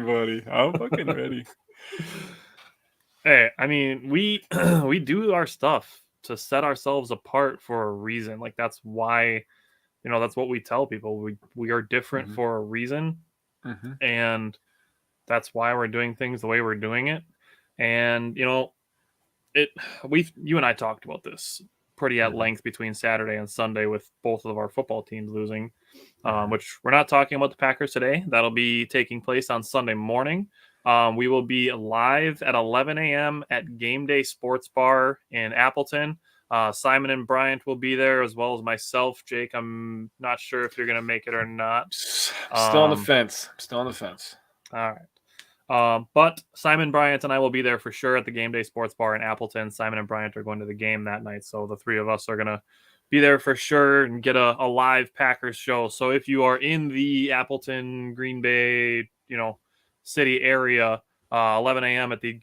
buddy. I'm fucking ready. Hey, I mean, we we do our stuff to set ourselves apart for a reason. Like that's why, that's what we tell people. We are different Mm-hmm. for a reason, Mm-hmm. and that's why we're doing things the way we're doing it. And it we you and I talked about this pretty at Mm-hmm. length between Saturday and Sunday with both of our football teams losing. Mm-hmm. Which we're not talking about the Packers today. That'll be taking place on Sunday morning. We will be live at 11 a.m. at Game Day Sports Bar in Appleton. Simon and Bryant will be there as well as myself. Jake, I'm not sure if you're going to make it or not. Still on the Um, fence. Still on the fence. all right. But Simon Bryant and I will be there for sure at the Game Day Sports Bar in Appleton. Simon and Bryant are going to the game that night, so the three of us are going to be there for sure and get a live Packers show. So if you are in the Appleton, Green Bay, city area, 11 a.m. at the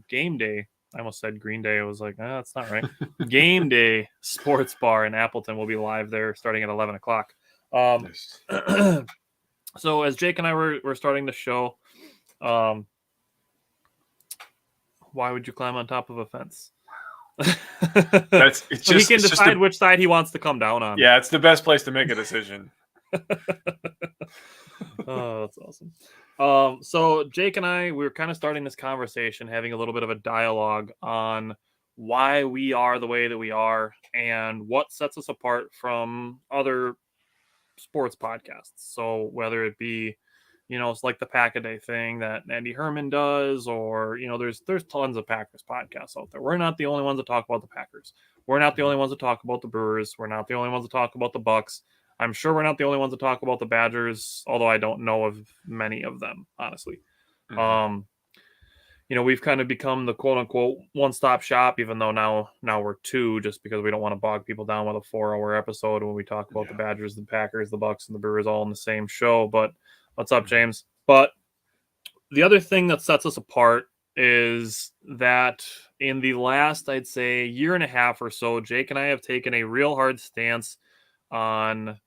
Game Day. I almost said Green Day. I was like, that's not right. Game Day Sports Bar in Appleton will be live there starting at 11 o'clock. Yes. So as Jake and I were starting the show, why would you climb on top of a fence? It's so he just can it's just decide a which side he wants to come down on. yeah. It's the best place to make a decision. Oh, that's awesome. So Jake and I, we were kind of starting this conversation, having a little bit of a dialogue on why we are the way that we are and what sets us apart from other sports podcasts. So whether it be, it's like the Pack a Day thing that Andy Herman does, or there's tons of Packers podcasts out there. We're not the only ones that talk about the Packers. We're not the only ones that talk about the Brewers. We're not the only ones that talk about the Bucks. I'm sure we're not the only ones that talk about the Badgers, although I don't know of many of them, honestly. Mm-hmm. Um, we've kind of become the quote unquote one-stop shop, even though now we're two, just because we don't want to bog people down with a 4-hour episode when we talk about the Badgers, the Packers, the Bucks, and the Brewers all in the same show. But what's up, James? But the other thing that sets us apart is that in the last, I'd say, year and a half or so, Jake and I have taken a real hard stance on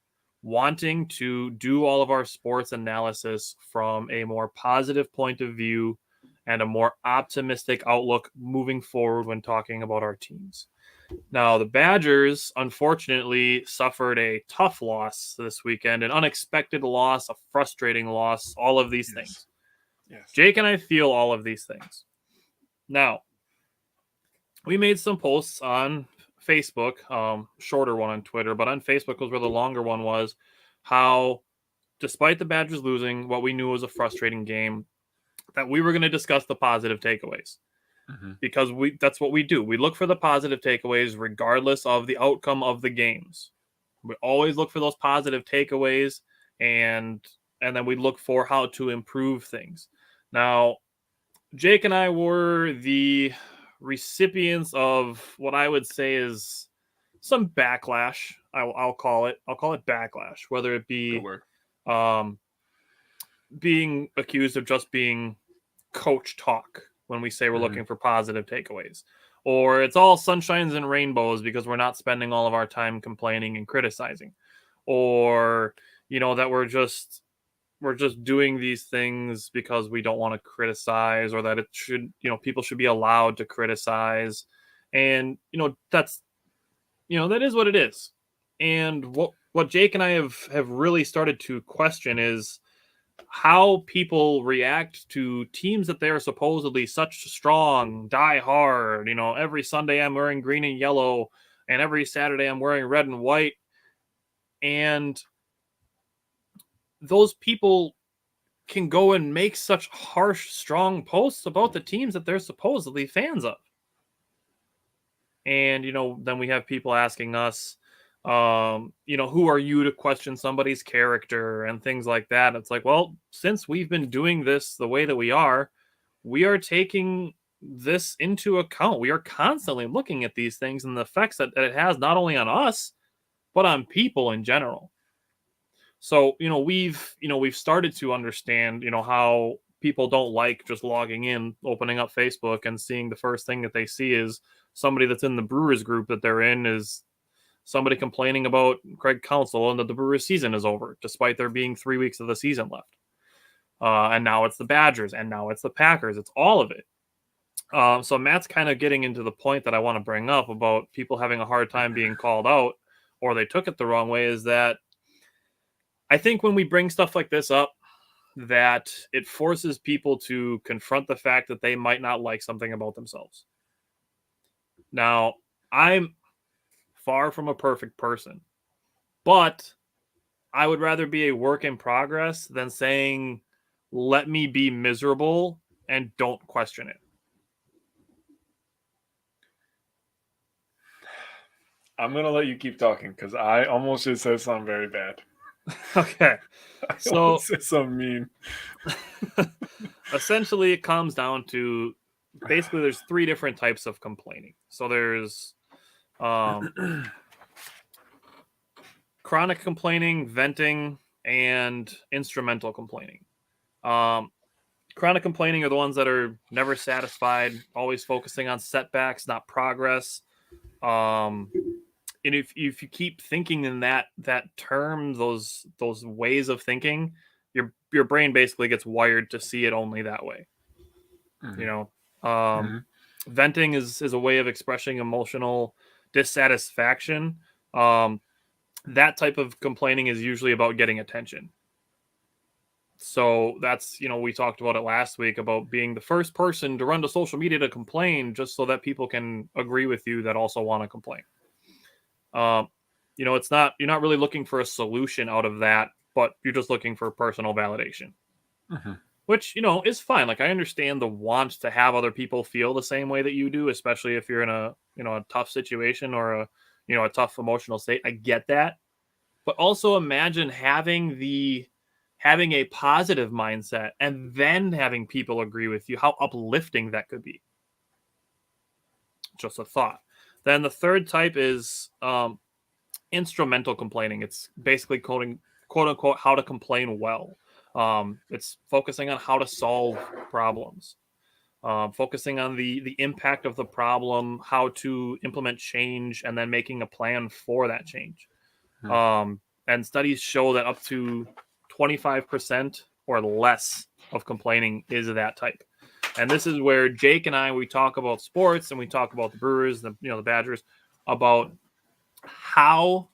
wanting to do all of our sports analysis from a more positive point of view and a more optimistic outlook moving forward when talking about our teams. Now, the Badgers unfortunately suffered a tough loss this weekend, an unexpected loss, a frustrating loss, all of these things. Yes. Jake and I feel all of these things. Now, we made some posts on Facebook, shorter one on Twitter, but on Facebook was where the longer one was, how despite the Badgers losing what we knew was a frustrating game, that we were going to discuss the positive takeaways. Mm-hmm. Because that's what we do. We look for the positive takeaways regardless of the outcome of the games. We always look for those positive takeaways, and then we look for how to improve things. Now, Jake and I were the recipients of what I would say is some backlash. I'll call it backlash, whether it be um, being accused of just being coach talk when we say we're looking for positive takeaways, or it's all sunshines and rainbows because we're not spending all of our time complaining and criticizing, or that we're just doing these things because we don't want to criticize, or that it should, people should be allowed to criticize. And that's that is what it is. And what Jake and I have really started to question is how people react to teams that they're supposedly such strong, die hard. Every Sunday I'm wearing green and yellow, and every Saturday I'm wearing red and white. And those people can go and make such harsh, strong posts about the teams that they're supposedly fans of. And, then we have people asking us, who are you to question somebody's character and things like that. It's like, well, since we've been doing this the way that we are taking this into account. We are constantly looking at these things and the effects that it has not only on us, but on people in general. So, we've started to understand, how people don't like just logging in, opening up Facebook and seeing the first thing that they see is somebody that's in the Brewers group that they're in is somebody complaining about Craig Counsell and that the Brewers season is over, despite there being 3 weeks of the season left. and now it's the Badgers, and now it's the Packers. It's all of it. So Matt's kind of getting into the point that I want to bring up about people having a hard time being called out, or they took it the wrong way, is that I think when we bring stuff like this up, that it forces people to confront the fact that they might not like something about themselves. Now, I'm far from a perfect person, but I would rather be a work in progress than saying, let me be miserable and don't question it. I'm gonna let you keep talking because I almost just said something very bad. Okay. I So almost said something mean. essentially it comes down to basically there's three different types of complaining. So there's chronic complaining, venting, and instrumental complaining. Chronic complaining are the ones that are never satisfied, always focusing on setbacks, not progress. And if you keep thinking in that term, those ways of thinking, your brain basically gets wired to see it only that way. Mhm. You know, Mhm. venting is a way of expressing emotional dissatisfaction. That type of complaining is usually about getting attention. So that's, we talked about it last week about being the first person to run to social media to complain just so that people can agree with you that also want to complain. It's not, you're not really looking for a solution out of that, but you're just looking for personal validation, Mhm. which, is fine. Like I understand the want to have other people feel the same way that you do, especially if you're in a tough situation or a tough emotional state. I get that. But also imagine having a positive mindset and then having people agree with you, how uplifting that could be. Just a thought. Then the third type is instrumental complaining. It's basically quoting, quote unquote, how to complain well. It's focusing on how to solve problems, focusing on the impact of the problem, how to implement change, and then making a plan for that change. And studies show that up to 25% or less of complaining is that type. And this is where Jake and I, we talk about sports and we talk about the Brewers, the Badgers, about how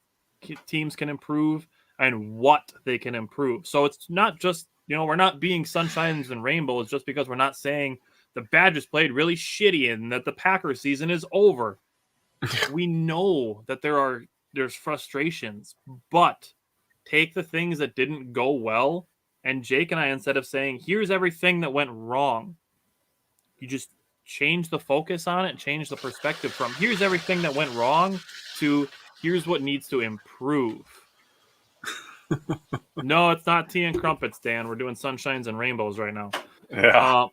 teams can improve and what they can improve. So it's not just, we're not being sunshines and rainbows just because we're not saying the Badgers played really shitty and that the Packers season is over. We know that there's frustrations, but take the things that didn't go well, and Jake and I, instead of saying, here's everything that went wrong, you just change the focus on it, change the perspective from here's everything that went wrong to here's what needs to improve. No, it's not tea and crumpets, Dan. We're doing sunshines and rainbows right now. Yeah.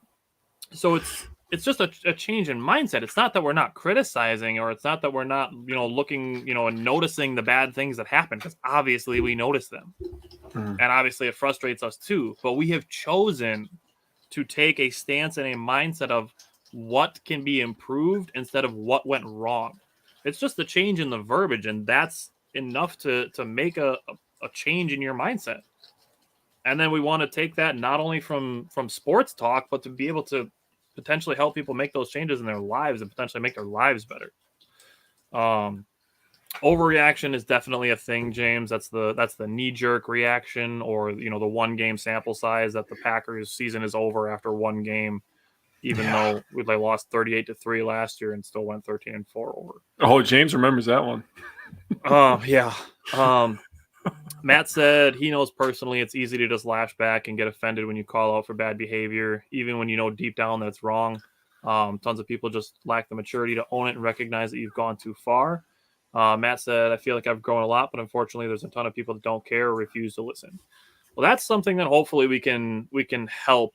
So it's just a change in mindset. It's not that we're not criticizing, or it's not that we're not looking and noticing the bad things that happen, because obviously we notice them, and obviously it frustrates us too. But we have chosen to take a stance and a mindset of what can be improved instead of what went wrong. It's just a change in the verbiage, and that's enough to make a change in your mindset. And then we want to take that not only from sports talk, but to be able to potentially help people make those changes in their lives and potentially make their lives better. Overreaction is definitely a thing, James. That's the knee-jerk reaction, or the one game sample size that the Packers season is over after one game, even though they lost 38-3 last year and still went 13-4 over. Oh, James remembers that one. Yeah. Matt said he knows personally it's easy to just lash back and get offended when you call out for bad behavior, even when you know deep down that's wrong. Tons of people just lack the maturity to own it and recognize that you've gone too far. Matt said, I feel like I've grown a lot, but unfortunately there's a ton of people that don't care or refuse to listen. Well, that's something that hopefully we can help,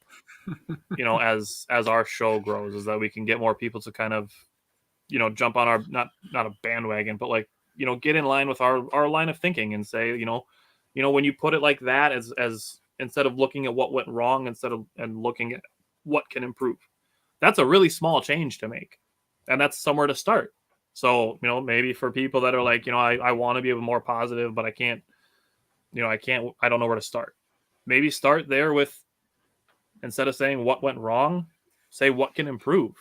as our show grows, is that we can get more people to kind of, jump on our, not a bandwagon, but like, get in line with our line of thinking and say, when you put it like that, as instead of looking at what went wrong, and looking at what can improve, that's a really small change to make. And that's somewhere to start. So, maybe for people that are like, I want to be more positive, but I can't, I don't know where to start. Maybe start there with instead of saying what went wrong, say what can improve.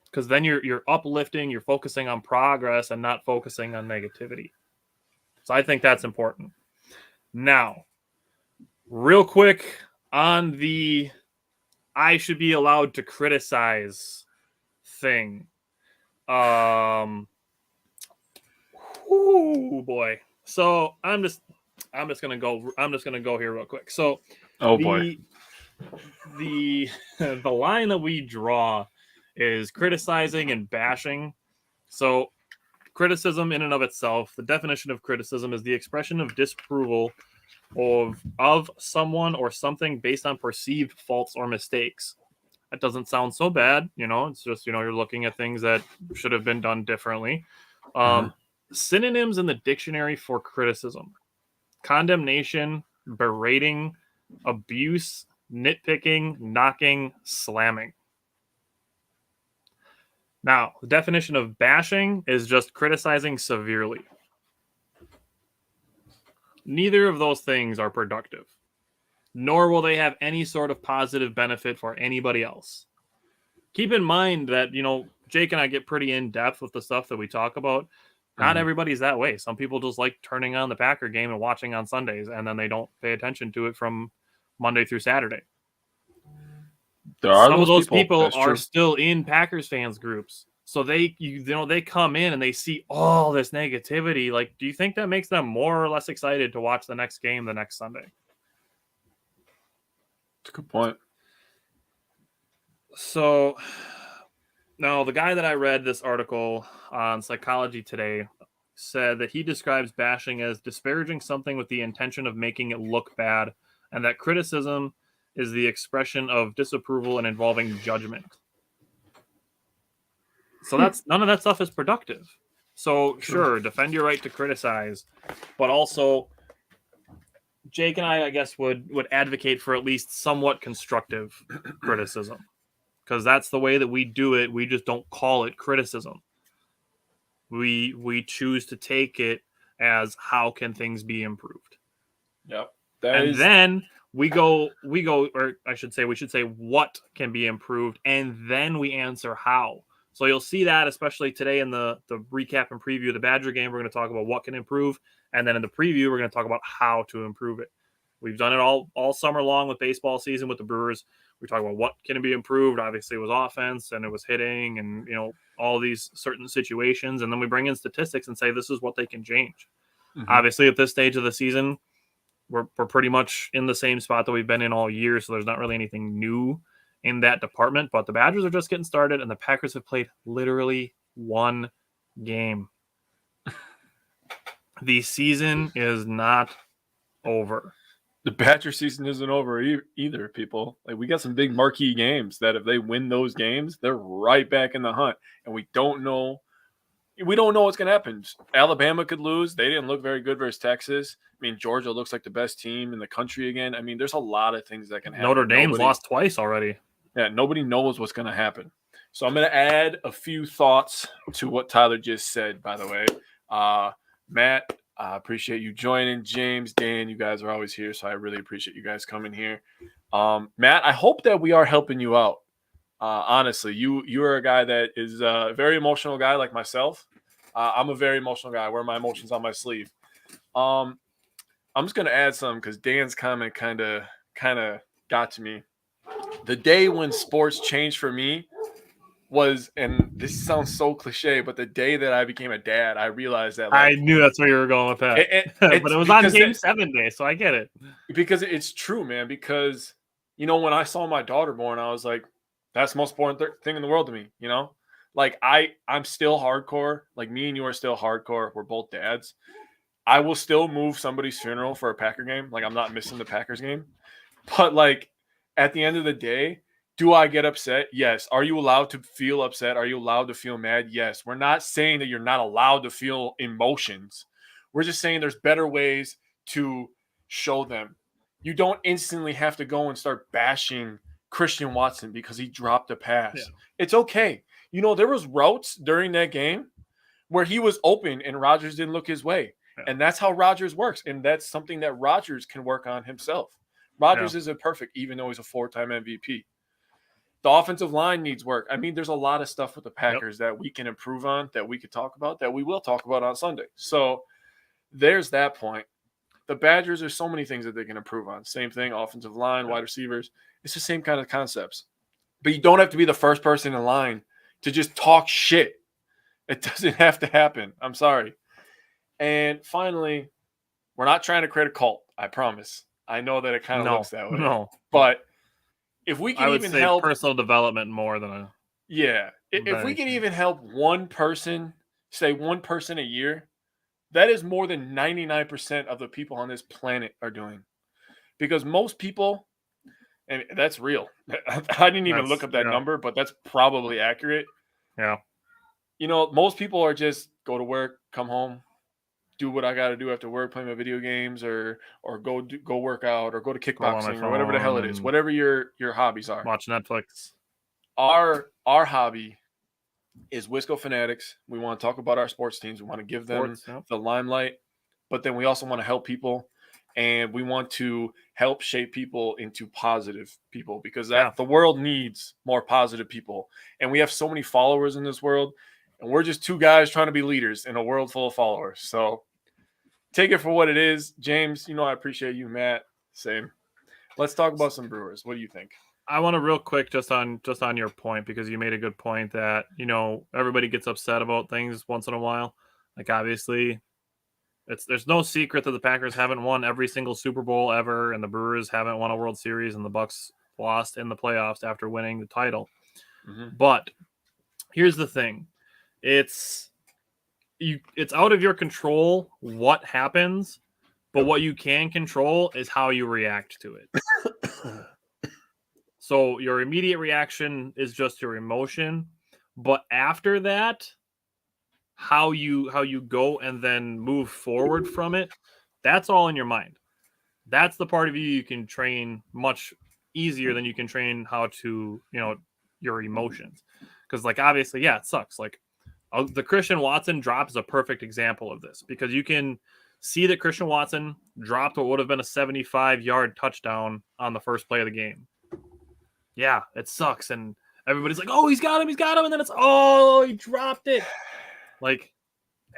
Because then you're uplifting, you're focusing on progress and not focusing on negativity. So I think that's important. Now, real quick on the I should be allowed to criticize thing. Oh boy. So I'm just gonna go here real quick. So Oh boy. the the line that we draw is criticizing and bashing. So criticism in and of itself, the definition of criticism is the expression of disapproval of someone or something based on perceived faults or mistakes. That doesn't sound so bad, it's just, you're looking at things that should have been done differently. Synonyms in the dictionary for criticism: condemnation, berating, abuse, nitpicking, knocking, slamming. Now, the definition of bashing is just criticizing severely. Neither of those things are productive, nor will they have any sort of positive benefit for anybody else. Keep in mind that, Jake and I get pretty in-depth with the stuff that we talk about. Not everybody's that way. Some people just like turning on the Packer game and watching on Sundays, and then they don't pay attention to it from Monday through Saturday. Some of those people are still in Packers fans groups. So they come in and they see all this negativity. Like, do you think that makes them more or less excited to watch the next game the next Sunday? That's a good point. So now the guy that I read this article on Psychology Today said that he describes bashing as disparaging something with the intention of making it look bad, and that criticism is the expression of disapproval and involving judgment. So that's none of that stuff is productive. So sure, defend your right to criticize, but also Jake and I guess, would advocate for at least somewhat constructive criticism, because that's the way that we do it. We just don't call it criticism. We choose to take it as how can things be improved. Yep. Then we go, or I should say, we should say what can be improved, and then we answer how. So you'll see that, especially today in the recap and preview of the Badger game, we're going to talk about what can improve. And then in the preview, we're going to talk about how to improve it. We've done it all summer long with baseball season with the Brewers. We talk about what can be improved. Obviously, it was offense and it was hitting and, all these certain situations. And then we bring in statistics and say, this is what they can change. Mm-hmm. Obviously, at this stage of the season, we're pretty much in the same spot that we've been in all year. So there's not really anything new in that department, but the Badgers are just getting started and the Packers have played literally one game. The season is not over. The Badger season isn't over either, people. Like, we got some big marquee games that if they win those games, they're right back in the hunt. And we don't know what's going to happen. Alabama could lose. They didn't look very good versus Texas. I mean, Georgia looks like the best team in the country again. I mean, there's a lot of things that can happen. Notre Dame's lost twice already. Yeah, nobody knows what's going to happen. So I'm going to add a few thoughts to what Tyler just said, by the way. Matt, I appreciate you joining. James, Dan, you guys are always here, so I really appreciate you guys coming here. Matt, I hope that we are helping you out. Honestly, you are a guy that is a very emotional guy like myself. I'm a very emotional guy. I wear my emotions on my sleeve. I'm just going to add some because Dan's comment kind of got to me. The day when sports changed for me was, and this sounds so cliche, but the day that I became a dad, I realized that. I knew that's where you were going with that. But it was on Game 7 day, so I get it. Because it's true, man. Because, when I saw my daughter born, I was like, that's the most important thing in the world to me, Like, I'm still hardcore. Like, me and you are still hardcore. We're both dads. I will still move somebody's funeral for a Packer game. Like, I'm not missing the Packers game. But, like, at the end of the day, do I get upset? Yes. Are you allowed to feel upset? Are you allowed to feel mad? Yes. We're not saying that you're not allowed to feel emotions. We're just saying there's better ways to show them. You don't instantly have to go and start bashing Christian Watson because he dropped a pass. Yeah. It's okay. There was routes during that game where he was open and Rodgers didn't look his way. Yeah. And that's how Rodgers works. And that's something that Rodgers can work on himself. Rodgers isn't perfect, even though he's a 4-time MVP. The offensive line needs work. I mean, there's a lot of stuff with the Packers that we can improve on, that we could talk about, that we will talk about on Sunday. So there's that point. The Badgers, there's so many things that they can improve on. Same thing, offensive line, wide receivers. It's the same kind of concepts. But you don't have to be the first person in line to just talk shit. It doesn't have to happen. I'm sorry. And finally, we're not trying to create a cult, I promise. I know that it kind of looks that way. No. But if we can even help personal development more than a if we can even help one person, say one person a year, that is more than 99% of the people on this planet are doing. Because most people, and that's real. I didn't even look up that number, but that's probably accurate. Yeah. You know, most people are just go to work, come home, do what I got to do after work, play my video games, or go work out, or go to kickboxing, or whatever the hell it is, whatever your hobbies are. Watch Netflix. Our hobby is Wisco Fanatics. We want to talk about our sports teams. We want to give them the limelight, but then we also want to help people, and we want to help shape people into positive people, because the world needs more positive people. And we have so many followers in this world, and we're just two guys trying to be leaders in a world full of followers. So take it for what it is. James, you know I appreciate you. Matt, same. Let's talk about some Brewers. What do you think? I want to real quick just on your point, because you made a good point that, you know, everybody gets upset about things once in a while. Like, obviously, there's no secret that the Packers haven't won every single Super Bowl ever, and the Brewers haven't won a World Series, and the Bucks lost in the playoffs after winning the title. Mm-hmm. But here's the thing. It's out of your control what happens, but what you can control is how you react to it. So your immediate reaction is just your emotion, but after that, how you go and then move forward from it, that's all in your mind. That's the part of you can train much easier than you can train how to, you know, your emotions. Because, like, obviously, it sucks. Like, the Christian Watson drop is a perfect example of this, because you can see that Christian Watson dropped what would have been a 75-yard touchdown on the first play of the game. Yeah, it sucks. And everybody's like, oh, he's got him. And then it's, oh, he dropped it. Like,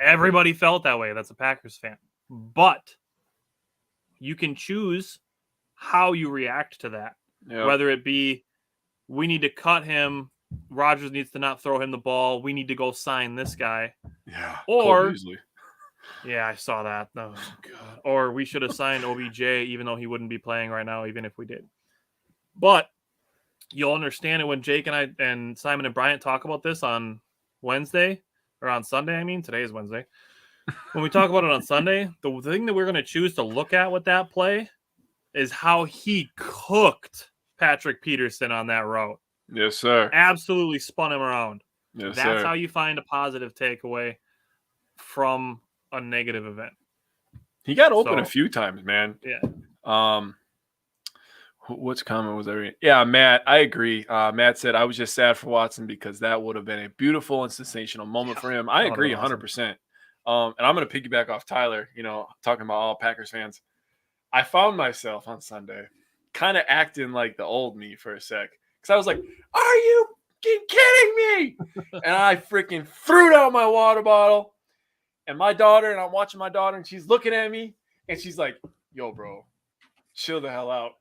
everybody felt that way. That's a Packers fan. But you can choose how you react to that. Yep. Whether it be, we need to cut him, Rodgers needs to not throw him the ball, we need to go sign this guy. Yeah. Or, yeah, I saw that. Oh, God. Or we should have signed OBJ, even though he wouldn't be playing right now, even if we did. But you'll understand it when Jake and I and Simon and Bryant talk about this on Wednesday, or on Sunday. I mean, today is Wednesday. When we talk about it on Sunday, the thing that we're going to choose to look at with that play is how he cooked Patrick Peterson on that route. Yes, sir. Absolutely spun him around. Yes, That's sir. how you find a positive takeaway from a negative event. He got open a few times, man. Yeah. Which comment was there? Yeah, Matt, I agree. Matt said, I was just sad for Watson because that would have been a beautiful and sensational moment for him. I agree 100%. And I'm going to piggyback off Tyler, you know, talking about all Packers fans. I found myself on Sunday kind of acting like the old me for a sec. Because I was like, are you kidding me? And I freaking threw down my water bottle. And my daughter, and I'm watching my daughter, and she's looking at me, and she's like, yo, bro, chill the hell out.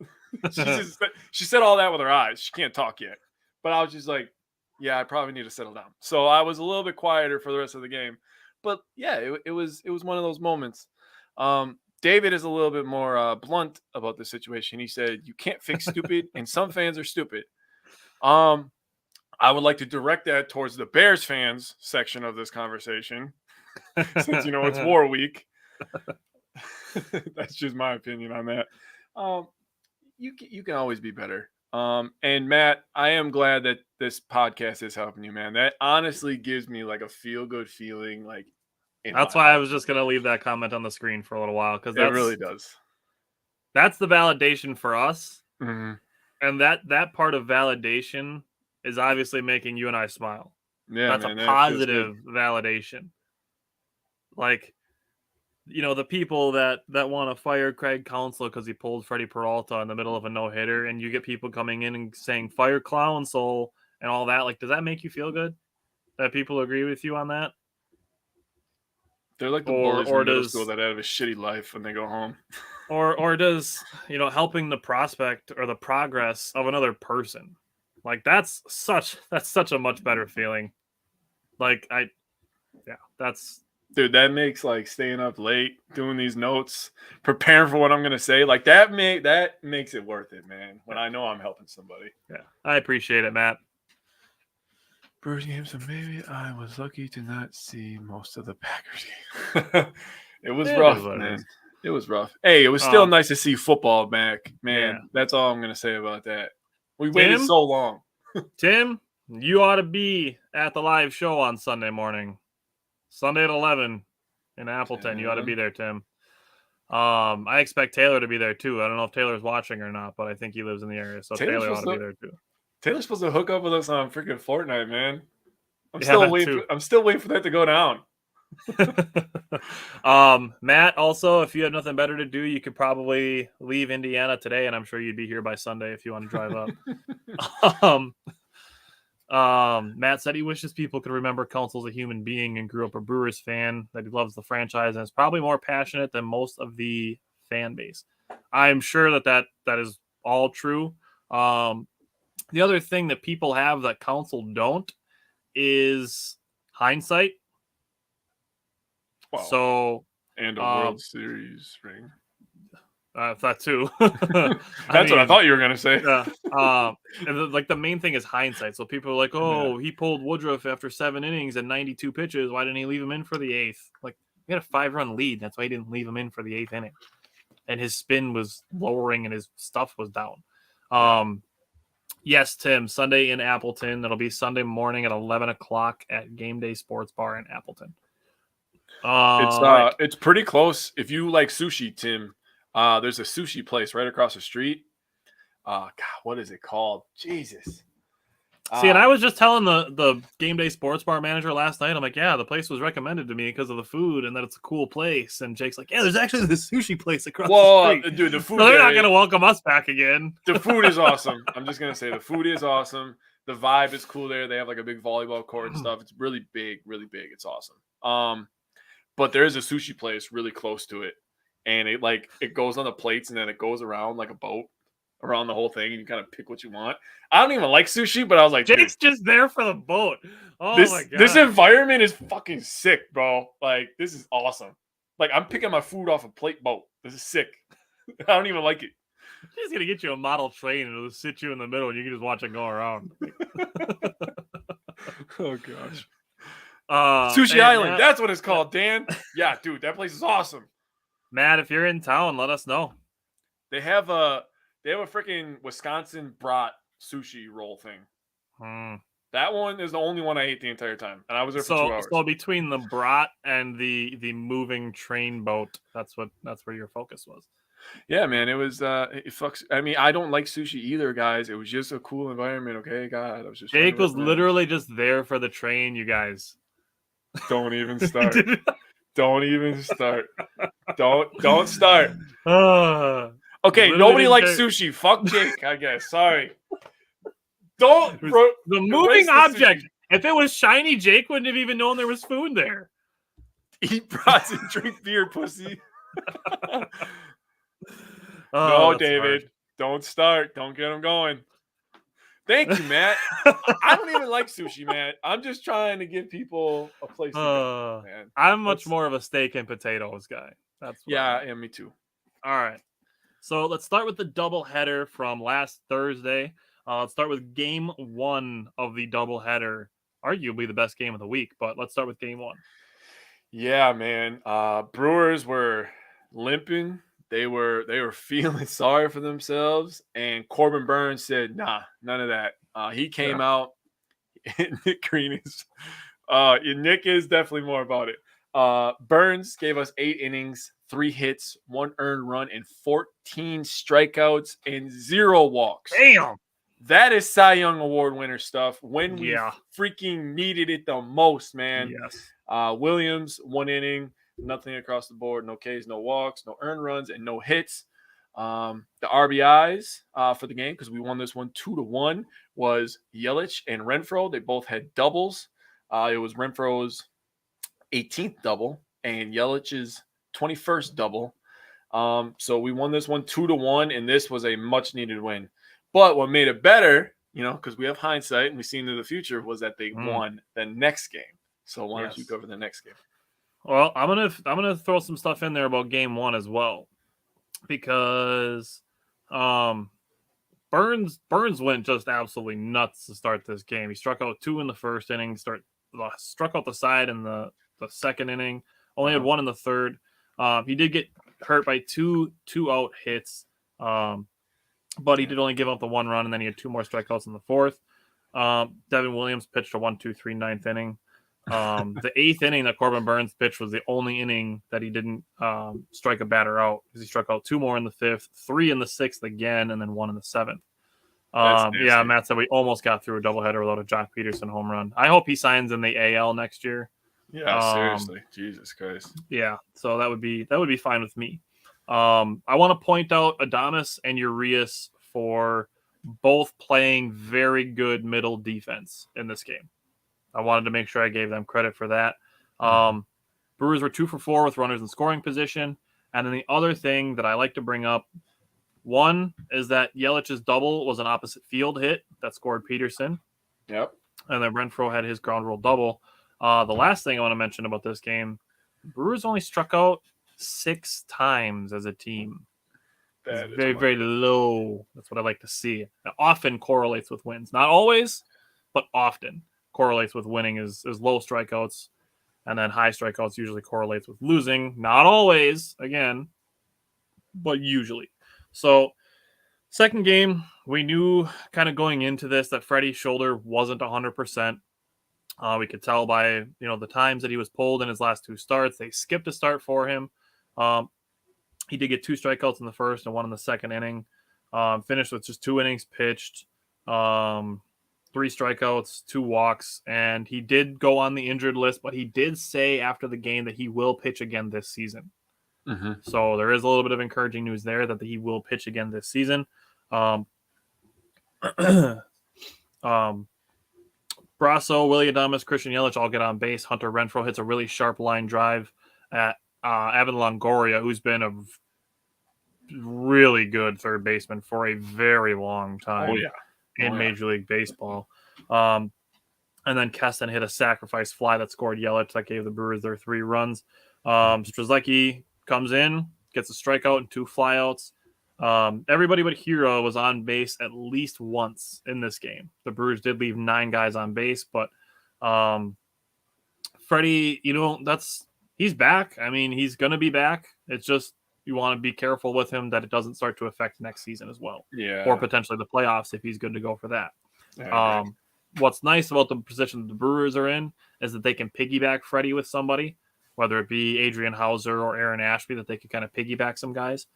She said all that with her eyes. She can't talk yet. But I was just like, yeah, I probably need to settle down. So I was a little bit quieter for the rest of the game. But yeah, it was one of those moments. David is a little bit more blunt about the situation. He said, you can't fix stupid, and some fans are stupid. I would like to direct that towards the Bears fans section of this conversation, since, you know, it's war week. That's just my opinion on that. You can always be better. And Matt, I am glad that this podcast is helping you, man. That honestly gives me like a feel-good feeling. Like, that's why I was just gonna leave that comment on the screen for a little while, because it really does. That's the validation for us, mm-hmm. And that part of validation is obviously making you and I smile. Yeah, that's a positive validation. Like, the people that want to fire Craig Counsell because he pulled Freddie Peralta in the middle of a no-hitter, and you get people coming in and saying fire Counsell and all that. Like, does that make you feel good that people agree with you on that? They're like the bullies in middle school that have a shitty life when they go home. Or does, helping the prospect or the progress of another person, like that's such a much better feeling. Like that's Dude, that makes like staying up late, doing these notes, preparing for what I'm gonna say, like that makes it worth it, man. When I know I'm helping somebody. Yeah, I appreciate it, Matt. Brewers games, and maybe I was lucky to not see most of the Packers game. It was rough, man. It was rough. Hey, it was still nice to see football back, man. Yeah. That's all I'm gonna say about that. We waited so long. Tim, you ought to be at the live show on Sunday morning. Sunday at 11 in Appleton. You ought to be there, Tim. I expect Taylor to be there too. I don't know if Taylor's watching or not, but I think he lives in the area, so Taylor ought to be there too. Taylor's supposed to hook up with us on freaking Fortnite, man. I'm still waiting for that to go down. Matt, also, if you have nothing better to do, you could probably leave Indiana today, and I'm sure you'd be here by Sunday if you want to drive up. Matt said he wishes people could remember Counsell's a human being and grew up a Brewers fan, that he loves the franchise and is probably more passionate than most of the fan base. I'm sure that is all true. The other thing that people have that Counsell don't is hindsight. Wow. And a World Series ring. That too. That's what I thought you were gonna say. Like the main thing is hindsight. So people are like, "Oh, he pulled Woodruff after 7 innings and 92 pitches. Why didn't he leave him in for the 8th?" Like, we had a 5-run lead. That's why he didn't leave him in for the 8th inning. And his spin was lowering and his stuff was down. Yes, Tim. Sunday in Appleton. It'll be Sunday morning at 11 o'clock at Game Day Sports Bar in Appleton. It's pretty close. If you like sushi, Tim, there's a sushi place right across the street. God, what is it called? Jesus. See, and I was just telling the Game Day Sports Bar manager last night, I'm like, yeah, the place was recommended to me because of the food and that it's a cool place. And Jake's like, yeah, there's actually this sushi place across the street. Dude, the food. So they're not going to welcome us back again. The food is awesome. I'm just going to say the food is awesome. The vibe is cool there. They have like a big volleyball court and stuff. It's really big, really big. It's awesome. But there is a sushi place really close to it. And it goes on the plates and then it goes around like a boat around the whole thing, and you kind of pick what you want. I don't even like sushi, but I was like, Jake's just there for the boat. Oh my god. This environment is fucking sick, bro. Like, this is awesome. Like, I'm picking my food off a plate boat. This is sick. I don't even like it. She's gonna get you a model train and it'll sit you in the middle and you can just watch it go around. Oh gosh. Sushi Island, that's what it's called, Dan. Yeah, dude, that place is awesome. Matt, if you're in town, let us know. They have a freaking Wisconsin brat sushi roll thing. That one is the only one I ate the entire time, and I was there for 2 hours. So between the brat and the moving train boat, that's where your focus was. Yeah, man, it was. It fucks. I mean, I don't like sushi either, guys. It was just a cool environment. Okay, God, I was just. Jake was literally just there for the train, you guys. Don't even start. Don't even start. Don't start. Okay, nobody likes sushi. Fuck Jake, I guess. Sorry. Don't. The moving object. If it was shiny, Jake wouldn't have even known there was food there. Eat brats and drink beer, pussy. No, David. Hard. Don't start. Don't get him going. Thank you, Matt. I don't even like sushi, man. I'm just trying to give people a place to go, man. I'm much more of a steak and potatoes guy. Yeah, me too. All right. So let's start with the doubleheader from last Thursday. Let's start with game 1 of the doubleheader. Arguably the best game of the week, but let's start with game 1. Yeah, man. Brewers were limping. They were feeling sorry for themselves, and Corbin Burns said, "Nah, none of that." He came out. Nick Green is, Nick is definitely more about it. Burns gave us 8 innings, 3 hits, 1 earned run, and 14 strikeouts and 0 walks. Damn, that is Cy Young Award winner stuff. When we freaking needed it the most, man. Yes. Williams 1 inning. nothing across the board. No Ks, no walks, no earned runs, and no hits. The RBIs for the game, because we won this one 2-1, was Yelich and Renfroe. They both had doubles. It was Renfroe's 18th double and Yelich's 21st double. So we won this one 2-1, and this was a much needed win. But what made it better, because we have hindsight and we see into the future, was that they won the next game. So why don't you go over the next game? Well, I'm gonna throw some stuff in there about game 1 as well, because Burns went just absolutely nuts to start this game. He struck out 2 in the first inning, struck out the side in the second inning, only had 1 in the third. He did get hurt by two out hits, but he did only give up the 1 run, and then he had 2 more strikeouts in the fourth. Devin Williams pitched a 1-2-3 ninth inning. The 8th inning that Corbin Burns pitched was the only inning that he didn't strike a batter out, because he struck out 2 more in the 5th, 3 in the 6th again, and then 1 in the 7th. Matt said we almost got through a doubleheader without a Jock Peterson home run. I hope he signs in the AL next year. Yeah, seriously, Jesus Christ. Yeah, so that would be fine with me. I want to point out Adames and Urias for both playing very good middle defense in this game. I wanted to make sure I gave them credit for that. Brewers were 2 for 4 with runners in scoring position. And then the other thing that I like to bring up, one is that Yelich's double was an opposite field hit that scored Peterson. Yep. And then Renfroe had his ground rule double. The last thing I want to mention about this game, Brewers only struck out 6 times as a team. It's very, very low. That's what I like to see. It often correlates with wins. Not always, but often correlates with winning is low strikeouts. And then high strikeouts usually correlates with losing. Not always, again, but usually. So, second game, we knew kind of going into this that Freddie's shoulder wasn't 100%. We could tell by the times that he was pulled in his last 2 starts. They skipped a start for him. He did get 2 strikeouts in the first and 1 in the second inning. Finished with just 2 innings pitched, 3 strikeouts, 2 walks, and he did go on the injured list. But he did say after the game that he will pitch again this season. So there is a little bit of encouraging news there that he will pitch again this season. Brasso, Willie Adames, Christian Yelich all get on base. Hunter Renfroe hits a really sharp line drive at Evan Longoria, who's been a really good third baseman for a very long time in Major League Baseball. And then Keston hit a sacrifice fly that scored Yelich that gave the Brewers their 3 runs. Strzelecki comes in, gets a strikeout and 2 flyouts. Everybody but Hero was on base at least once in this game. The Brewers did leave 9 guys on base, but Freddie, he's back. I mean, he's going to be back. It's just you want to be careful with him that it doesn't start to affect next season as well. Yeah. Or potentially the playoffs if he's good to go for that. What's nice about the position the Brewers are in is that they can piggyback Freddie with somebody, whether it be Adrian Hauser or Aaron Ashby, that they could kind of piggyback some guys.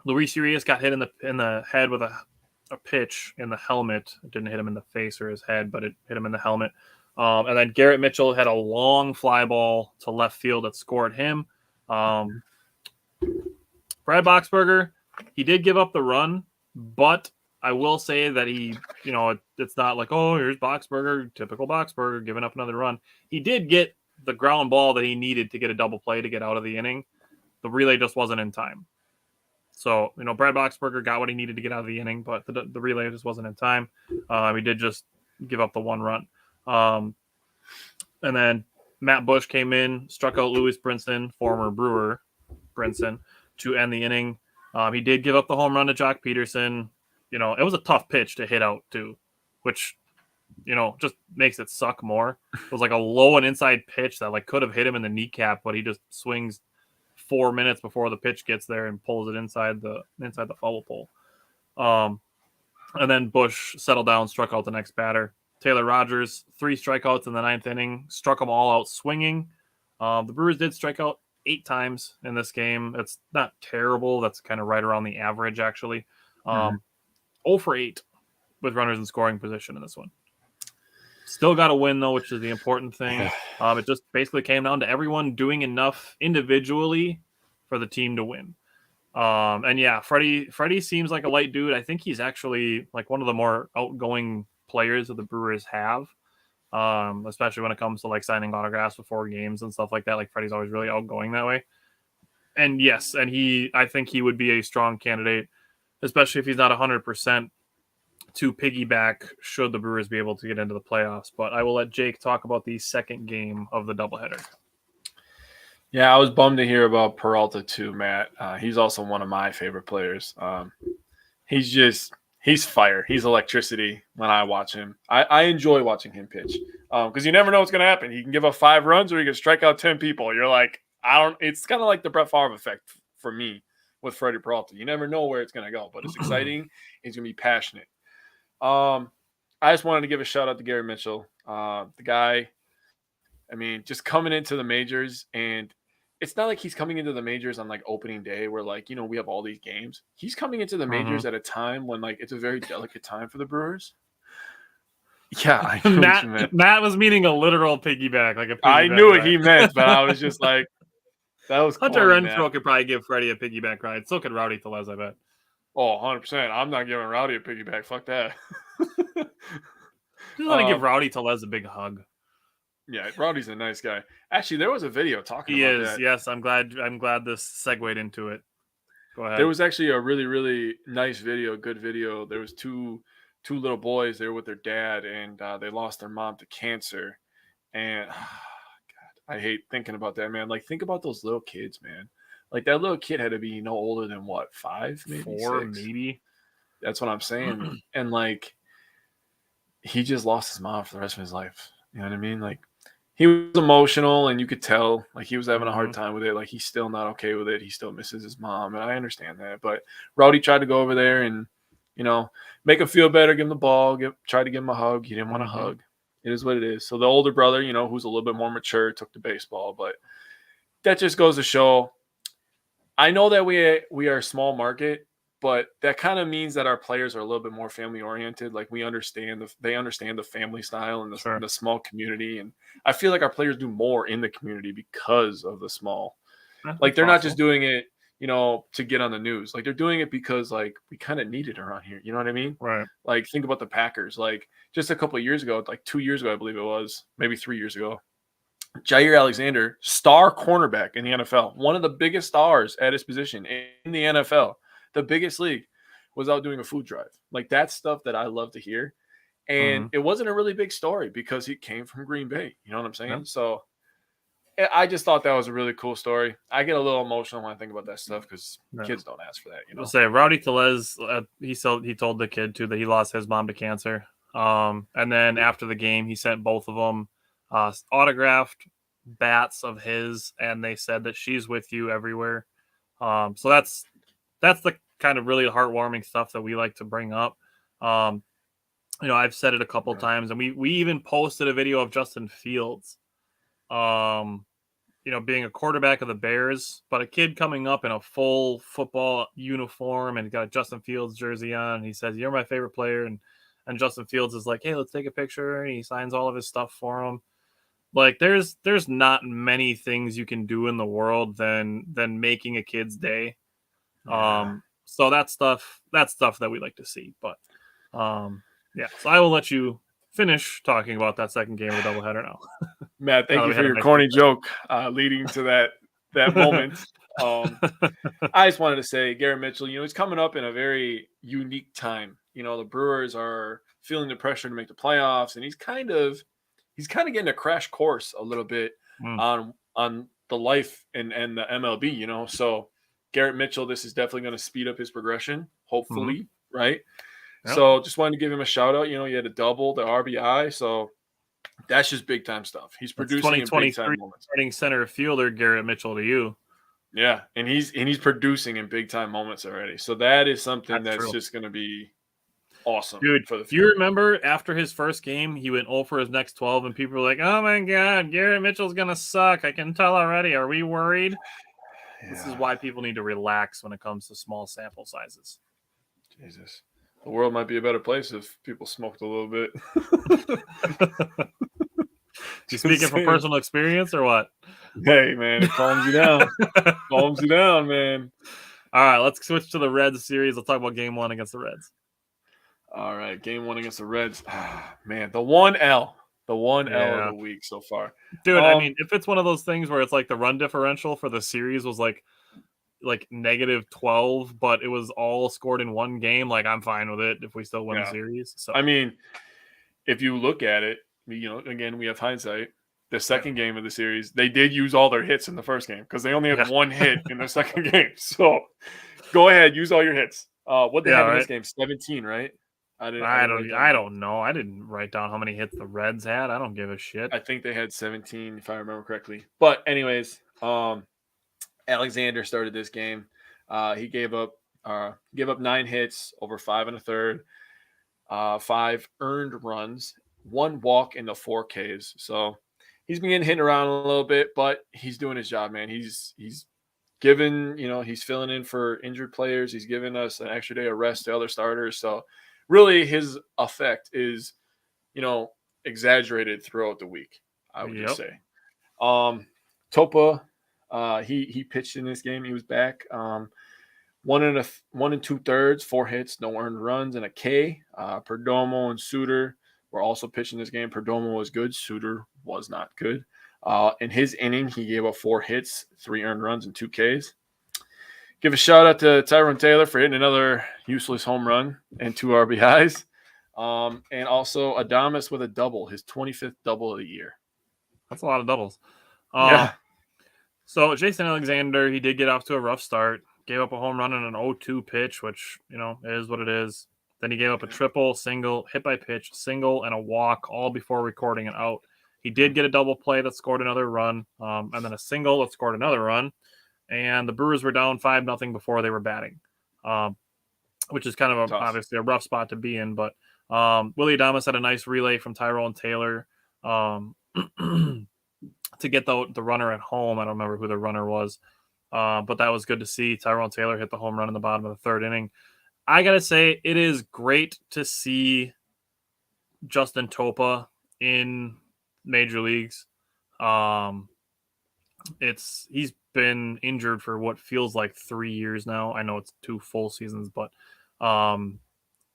Luis Urias got hit in the head with a pitch in the helmet. It didn't hit him in the face or his head, but it hit him in the helmet. And then Garrett Mitchell had a long fly ball to left field that scored him. Brad Boxberger, he did give up the run, but I will say that he, it's not like, oh, here's Boxberger, typical Boxberger, giving up another run. He did get the ground ball that he needed to get a double play to get out of the inning. The relay just wasn't in time. So, Brad Boxberger got what he needed to get out of the inning, but the relay just wasn't in time. He did just give up the 1 run. And then Matt Bush came in, struck out Louis Brinson, former Brewer Brinson, to end the inning. He did give up the home run to Jock Peterson. It was a tough pitch to hit out too, which, just makes it suck more. It was like a low and inside pitch that could have hit him in the kneecap, but he just swings 4 minutes before the pitch gets there and pulls it inside the foul pole. And then Bush settled down, struck out the next batter. Taylor Rogers, 3 strikeouts in the 9th inning, struck them all out swinging. The Brewers did strike out 8 times in this game. It's not terrible. That's kind of right around the average, actually. 0 for 8 with runners in scoring position in this one. Still got to win though, which is the important thing. Yeah. It just basically came down to everyone doing enough individually for the team to win. And yeah, Freddie seems like a light dude. I think he's actually like one of the more outgoing players that the Brewers have. Especially when it comes to like signing autographs before games and stuff like that. Like Freddie's always really outgoing that way. And yes, and I think he would be a strong candidate, especially if he's not 100% to piggyback should the Brewers be able to get into the playoffs. But I will let Jake talk about the second game of the doubleheader. Yeah, I was bummed to hear about Peralta too, Matt. He's also one of my favorite players. He's fire. He's electricity when I watch him. I enjoy watching him pitch because you never know what's going to happen. He can give up 5 runs or he can strike out 10 people. You're like, it's kind of like the Brett Favre effect for me with Freddie Peralta. You never know where it's going to go, but it's exciting. He's going to be passionate. I just wanted to give a shout out to Gary Mitchell. The guy, I mean, just coming into the majors, and it's not like he's coming into the majors on like opening day where like, we have all these games. He's coming into the majors at a time when like it's a very delicate time for the Brewers. Yeah, I knew what you meant. Matt was meaning a literal piggyback, like a piggyback. I knew what he meant, but I was just like, that was Hunter Renfroe could probably give Freddie a piggyback ride. So could Rowdy Tellez, I bet. Oh, 100%. I'm not giving Rowdy a piggyback. Fuck that. Just want to give Rowdy Tellez a big hug. Yeah, Rowdy's a nice guy. Actually, there was a video talking about that. Yes, I'm glad this segued into it. Go ahead. There was actually a really, really nice video, good video. There was two little boys there with their dad, and they lost their mom to cancer. And God, I hate thinking about that, man. Like, think about those little kids, man. Like, that little kid had to be no older than what, 5, maybe 4, 6? maybe. That's what I'm saying. And like, he just lost his mom for the rest of his life. You know what I mean? Like, he was emotional, and you could tell like he was having a hard time with it. Like, he's still not okay with it. He still misses his mom, and I understand that. But Rowdy tried to go over there and, make him feel better, give him the ball, try to give him a hug. He didn't want a hug. It is what it is. So the older brother, who's a little bit more mature, took the baseball. But that just goes to show, I know that we are a small market, but that kind of means that our players are a little bit more family oriented. Like, they understand the family style and the small community. And I feel like our players do more in the community because of the small. Like, they're not just doing it, to get on the news. Like, they're doing it because like we kind of need it around here. You know what I mean? Right. Like, think about the Packers. Like, just a couple of years ago, like 2 years ago, I believe it was, maybe 3 years ago, Jair Alexander, star cornerback in the NFL, one of the biggest stars at his position in the NFL, the biggest league, was out doing a food drive. Like, that's stuff that I love to hear. And it wasn't a really big story because he came from Green Bay. You know what I'm saying? Yeah. So I just thought that was a really cool story. I get a little emotional when I think about that stuff because kids don't ask for that. I'll say Rowdy Tellez, he told the kid too that he lost his mom to cancer. And then after the game, he sent both of them autographed bats of his, and they said that she's with you everywhere. So that's the kind of really heartwarming stuff that we like to bring up. I've said it a couple times, and we even posted a video of Justin Fields, being a quarterback of the Bears, but a kid coming up in a full football uniform and got a Justin Fields jersey on. And he says, "You're my favorite player." And Justin Fields is like, "Hey, let's take a picture." And he signs all of his stuff for him. Like, there's not many things you can do in the world than making a kid's day. Yeah. So that's stuff that we like to see. But yeah, so I will let you finish talking about that second game of the doubleheader now. Matt, thank you for your corny joke leading to that moment. I just wanted to say, Garrett Mitchell, he's coming up in a very unique time. The Brewers are feeling the pressure to make the playoffs, and he's kind of getting a crash course a little bit on the life and the MLB. So Garrett Mitchell, this is definitely going to speed up his progression, hopefully, right? Yep. So just wanted to give him a shout out. He had a double, the RBI, so that's just big time stuff. He's producing in big time moments. Starting center fielder Garrett Mitchell to you. Yeah, and he's producing in big time moments already. So that is something that's just going to be awesome. Dude, do you remember after his first game, he went 0 for his next 12, and people were like, "Oh my God, Garrett Mitchell's going to suck. I can tell already. Are we worried?" Yeah. This is why people need to relax when it comes to small sample sizes. Jesus. The world might be a better place if people smoked a little bit. You Just speaking from saying. personal experience or what? Hey, man, it calms you down. Calms you down, man. All right, let's switch to the Reds series. Let's talk about game 1 against the Reds. All right, game 1 against the Reds. Man, the 1L. The 1L of Yeah. the week so far. Dude, I mean, if it's one of those things where it's like the run differential for the series was like -12, but it was all scored in one game, like I'm fine with it if we still win the yeah. series. So I mean, if you look at it, again, we have hindsight. The second game of the series, they did use all their hits in the first game because they only had one hit in the second game. So go ahead, use all your hits. What they have in this game? 17, right? I didn't write down. I don't know. I didn't write down how many hits the Reds had. I don't give a shit. I think they had 17, if I remember correctly. But anyways, Alexander started this game. He gave up 9 hits over 5 1/3, 5 earned runs, 1 walk, and the 4 Ks. So he's been getting hit around a little bit, but he's doing his job, man. He's given, he's filling in for injured players. He's giving us an extra day of rest to other starters. So really his effect is, exaggerated throughout the week, I would just say. Topa, he pitched in this game. He was back. 1 2/3, 4 hits, no earned runs, and a K. Perdomo and Suter were also pitching this game. Perdomo was good. Suter was not good. In his inning, he gave up 4 hits, 3 earned runs, and 2 Ks. Give a shout out to Tyrone Taylor for hitting another useless home run and 2 RBIs. And also Adames with a double, his 25th double of the year. That's a lot of doubles. Yeah. So Jason Alexander, he did get off to a rough start. Gave up a home run and an 0-2 pitch, which, is what it is. Then he gave up a triple, single, hit by pitch, single, and a walk, all before recording an out. He did get a double play that scored another run, and then a single that scored another run. And the Brewers were down 5-0 before they were batting, which is kind of obviously a rough spot to be in. But Willie Adames had a nice relay from Tyrone Taylor to get the runner at home. I don't remember who the runner was, but that was good to see. Tyrone Taylor hit the home run in the bottom of the third inning. I got to say, it is great to see Justin Topa in major leagues. He's been injured for what feels like 3 years now. I know it's 2 full seasons, but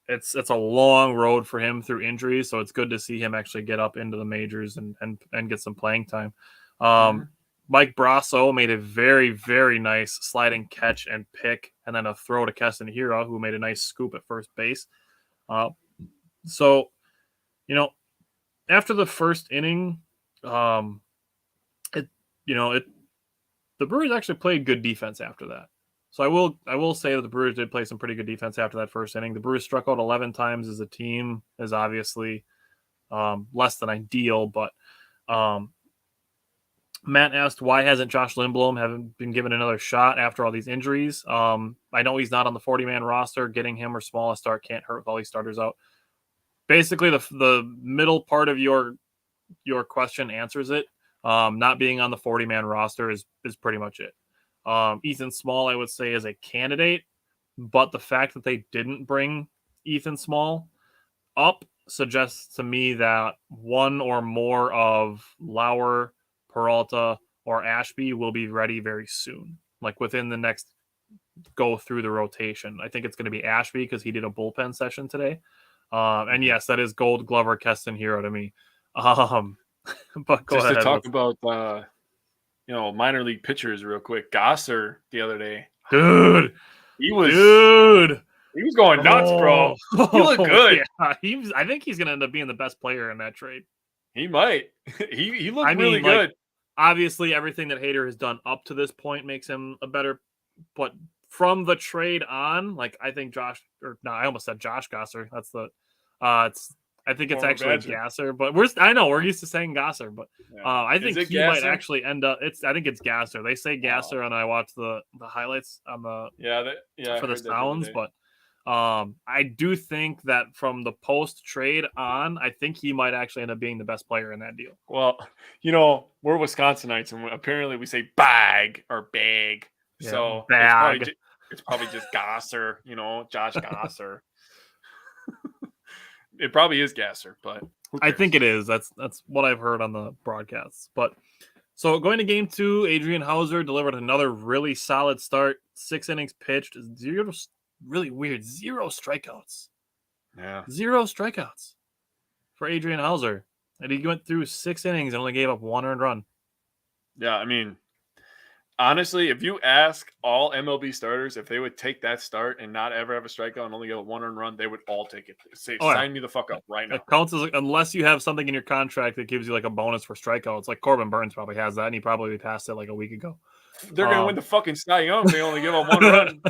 it's a long road for him through injuries. So it's good to see him actually get up into the majors and get some playing time. Mike Brasso made a very, very nice sliding catch and pick, and then a throw to Keston Hira, who made a nice scoop at first base. So, after the first inning, the Brewers actually played good defense after that. So I will say that the Brewers did play some pretty good defense after that first inning. The Brewers struck out 11 times as a team, is obviously less than ideal, but Matt asked, why hasn't Josh Lindblom been given another shot after all these injuries? I know he's not on the 40-man roster. Getting him or Small a start can't hurt with all these starters out. Basically, the middle part of your question answers it. Not being on the 40-man roster is pretty much it. Ethan Small, I would say, is a candidate, but the fact that they didn't bring Ethan Small up suggests to me that one or more of Lauer, Peralta, or Ashby will be ready very soon, like within the next go through the rotation. I think it's going to be Ashby because he did a bullpen session today. And yes, that is Gold Glover Keston Hira to me. But go ahead. To talk about minor league pitchers real quick. Gosser the other day, dude, he was going nuts, bro. He looked good. Yeah, I think he's gonna end up being the best player in that trade. He might. He looked really good. Obviously, everything that Hader has done up to this point makes him a better. But from the trade on, I think I almost said Josh Gosser. That's the. I think it's actually Gasser, but we're used to saying Gasser, but I think he might actually end up. I think it's Gasser. They say Gasser, and I watch the highlights on the for the sounds, but I do think that from the post trade on, I think he might actually end up being the best player in that deal. Well, we're Wisconsinites, and apparently we say bag or bag, so bag. It's probably just Gosser, Josh Gosser. it probably is Gasser, but I think it is. That's what I've heard on the broadcasts. But so going to game 2, Adrian Hauser delivered another really solid start. 6 innings pitched, really weird, 0 strikeouts. Yeah. 0 strikeouts for Adrian Hauser. And he went through 6 innings and only gave up 1 earned run. Yeah, I mean, honestly, if you ask all MLB starters if they would take that start and not ever have a strikeout and only get a 1 earned run, they would all take it. Say, sign me the fuck up right now. It counts as, unless you have something in your contract that gives you like a bonus for strikeouts. Like Corbin Burns probably has that, and he probably passed it like a week ago. They're gonna win the fucking Cy Young if they only give up 1 run.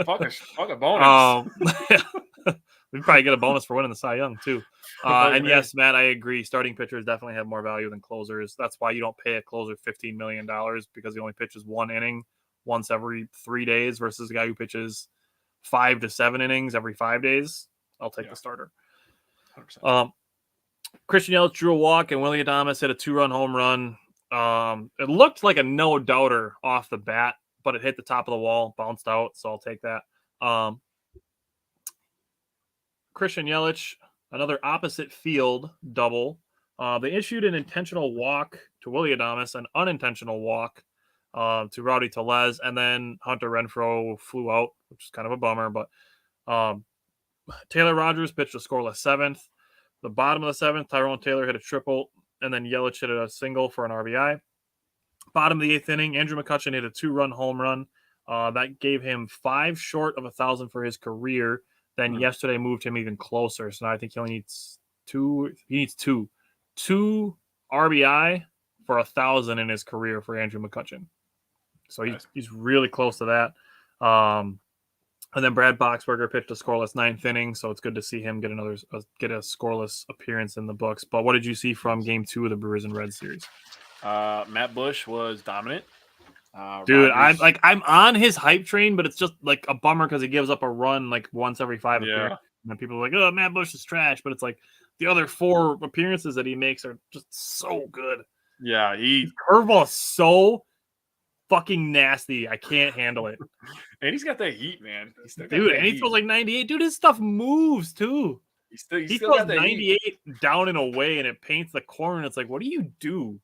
Fuck a bonus. We'd probably get a bonus for winning the Cy Young too. And yes, Matt, I agree. Starting pitchers definitely have more value than closers. That's why you don't pay a closer $15 million because he only pitches 1 inning once every 3 days versus a guy who pitches 5 to 7 innings every 5 days. I'll take the starter. 100%. Christian Yelich drew a walk, and Willie Adames hit a 2-run home run. It looked like a no-doubter off the bat, but it hit the top of the wall, bounced out, so I'll take that. Christian Yelich, another opposite field double. They issued an intentional walk to Willie Adames, an unintentional walk to Rowdy Tellez, and then Hunter Renfroe flew out, which is kind of a bummer. But Taylor Rogers pitched a scoreless 7th. The bottom of the 7th, Tyrone Taylor hit a triple, and then Yelich hit a single for an RBI. Bottom of the 8th inning, Andrew McCutchen hit a 2-run home run. That gave him 5 short of 1,000 for his career. Then yesterday moved him even closer. So now I think he only needs 2. He needs 2 RBI for 1,000 in his career for Andrew McCutchen. So he's really close to that. And then Brad Boxberger pitched a scoreless 9th inning, so it's good to see him get a scoreless appearance in the books. But what did you see from Game 2 of the Brewers and Reds series? Matt Bush was dominant. Dude, I'm on his hype train, but it's just like a bummer because he gives up a run like once every 5 appearances. And then people are like, "Oh, Matt Bush is trash," but it's like the other 4 appearances that he makes are just so good. Yeah, his curveball is so fucking nasty. I can't handle it. And he's got that heat, man. He throws like 98. Dude, his stuff moves too. He throws 98 down and away, and it paints the corner. And it's like, what do you do?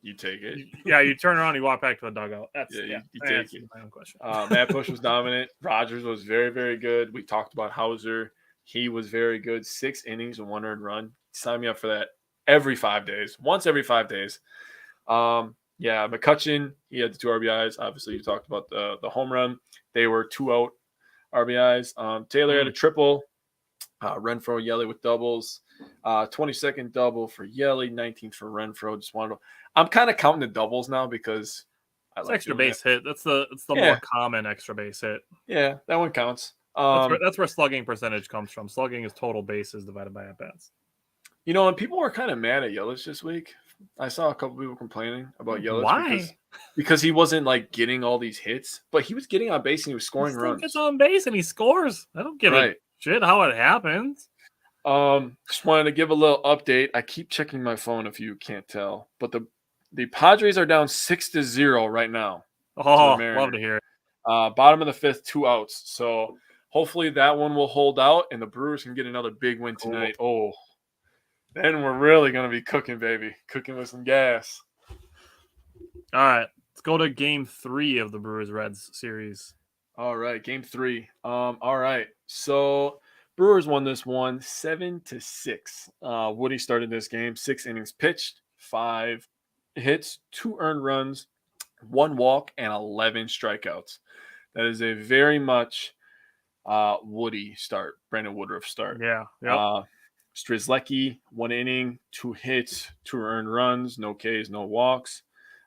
You take it. Yeah, you turn around, you walk back to the dugout. You take it. My own question. Matt Bush was dominant. Rogers was very, very good. We talked about Hauser. He was very good. 6 innings and 1 earned run. Sign me up for that every 5 days. Once every 5 days. Yeah, McCutchen, he had the 2 RBIs. Obviously, you talked about the home run. They were 2-out RBIs. Taylor had a triple. Renfroe, Yelly with doubles. 22nd double for Yelly, 19th for Renfroe. Just wanted to. I'm kind of counting the doubles now because I like extra base hit. That's the more common extra base hit. Yeah, that one counts. That's where slugging percentage comes from. Slugging is total bases divided by at bats. You know, and people were kind of mad at Yelich this week. I saw a couple people complaining about Yelich. Why? Because he wasn't like getting all these hits, but he was getting on base and he was scoring runs. He gets on base and he scores. I don't give a shit how it happens. Just wanted to give a little update. I keep checking my phone if you can't tell, but the Padres are down 6-0 right now. Oh, love to hear it. Bottom of the 5th, 2 outs. So hopefully that one will hold out and the Brewers can get another big win tonight. Oh, then we're really going to be cooking, baby. Cooking with some gas. All right. Let's go to Game 3 of the Brewers-Reds series. All right. Game 3. All right. So Brewers won this one 7-6. Woody started this game. 6 innings pitched, 5 hits, 2 earned runs, 1 walk, and 11 strikeouts. That is a very much Woody start, Brandon Woodruff start. Yeah. Strzelecki, 1 inning, 2 hits, 2 earned runs, no Ks, no walks.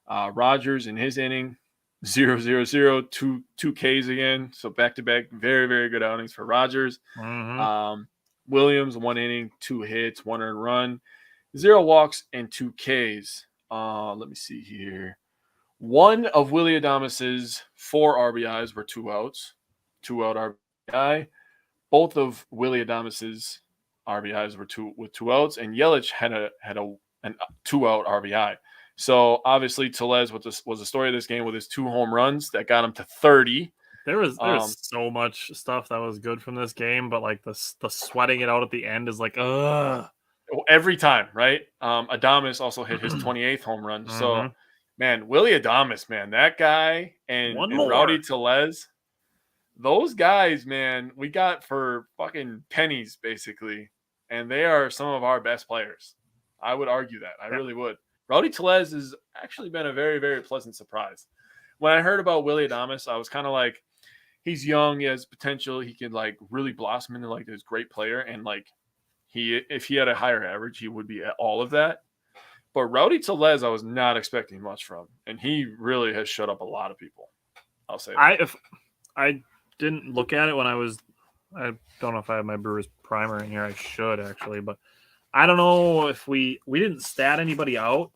Rogers in his inning, 0-0-0, 2 Ks again. So back-to-back, very, very good outings for Rogers. Mm-hmm. Williams, 1 inning, 2 hits, 1 earned run, 0 walks, and 2 Ks. Let me see here. One of Willie Adames's 4 RBIs were 2 outs, 2-out RBI. Both of Willie Adames's RBIs were 2 outs, and Yelich had a 2-out RBI. So obviously Tellez was the story of this game with his 2 home runs that got him to 30. There's so much stuff that was good from this game, but like the sweating it out at the end is like, ugh. Every time, right? Adames also hit his 28th home run. So, Mhm. man, Willie Adames, man, that guy and One Rowdy more. Tellez, those guys, man, we got for fucking pennies, basically. And they are some of our best players. I would argue that. I Yeah. really would. Rowdy Tellez has actually been a very, very pleasant surprise. When I heard about Willie Adames, I was kind of like, he's young, he has potential, he could like really blossom into like this great player. And like if he had a higher average, he would be at all of that. But Rowdy Tellez, I was not expecting much from, and he really has shut up a lot of people. I'll say that. If I didn't look at it when I don't know if I have my Brewers primer in here. I should actually, but I don't know if we didn't stat anybody out.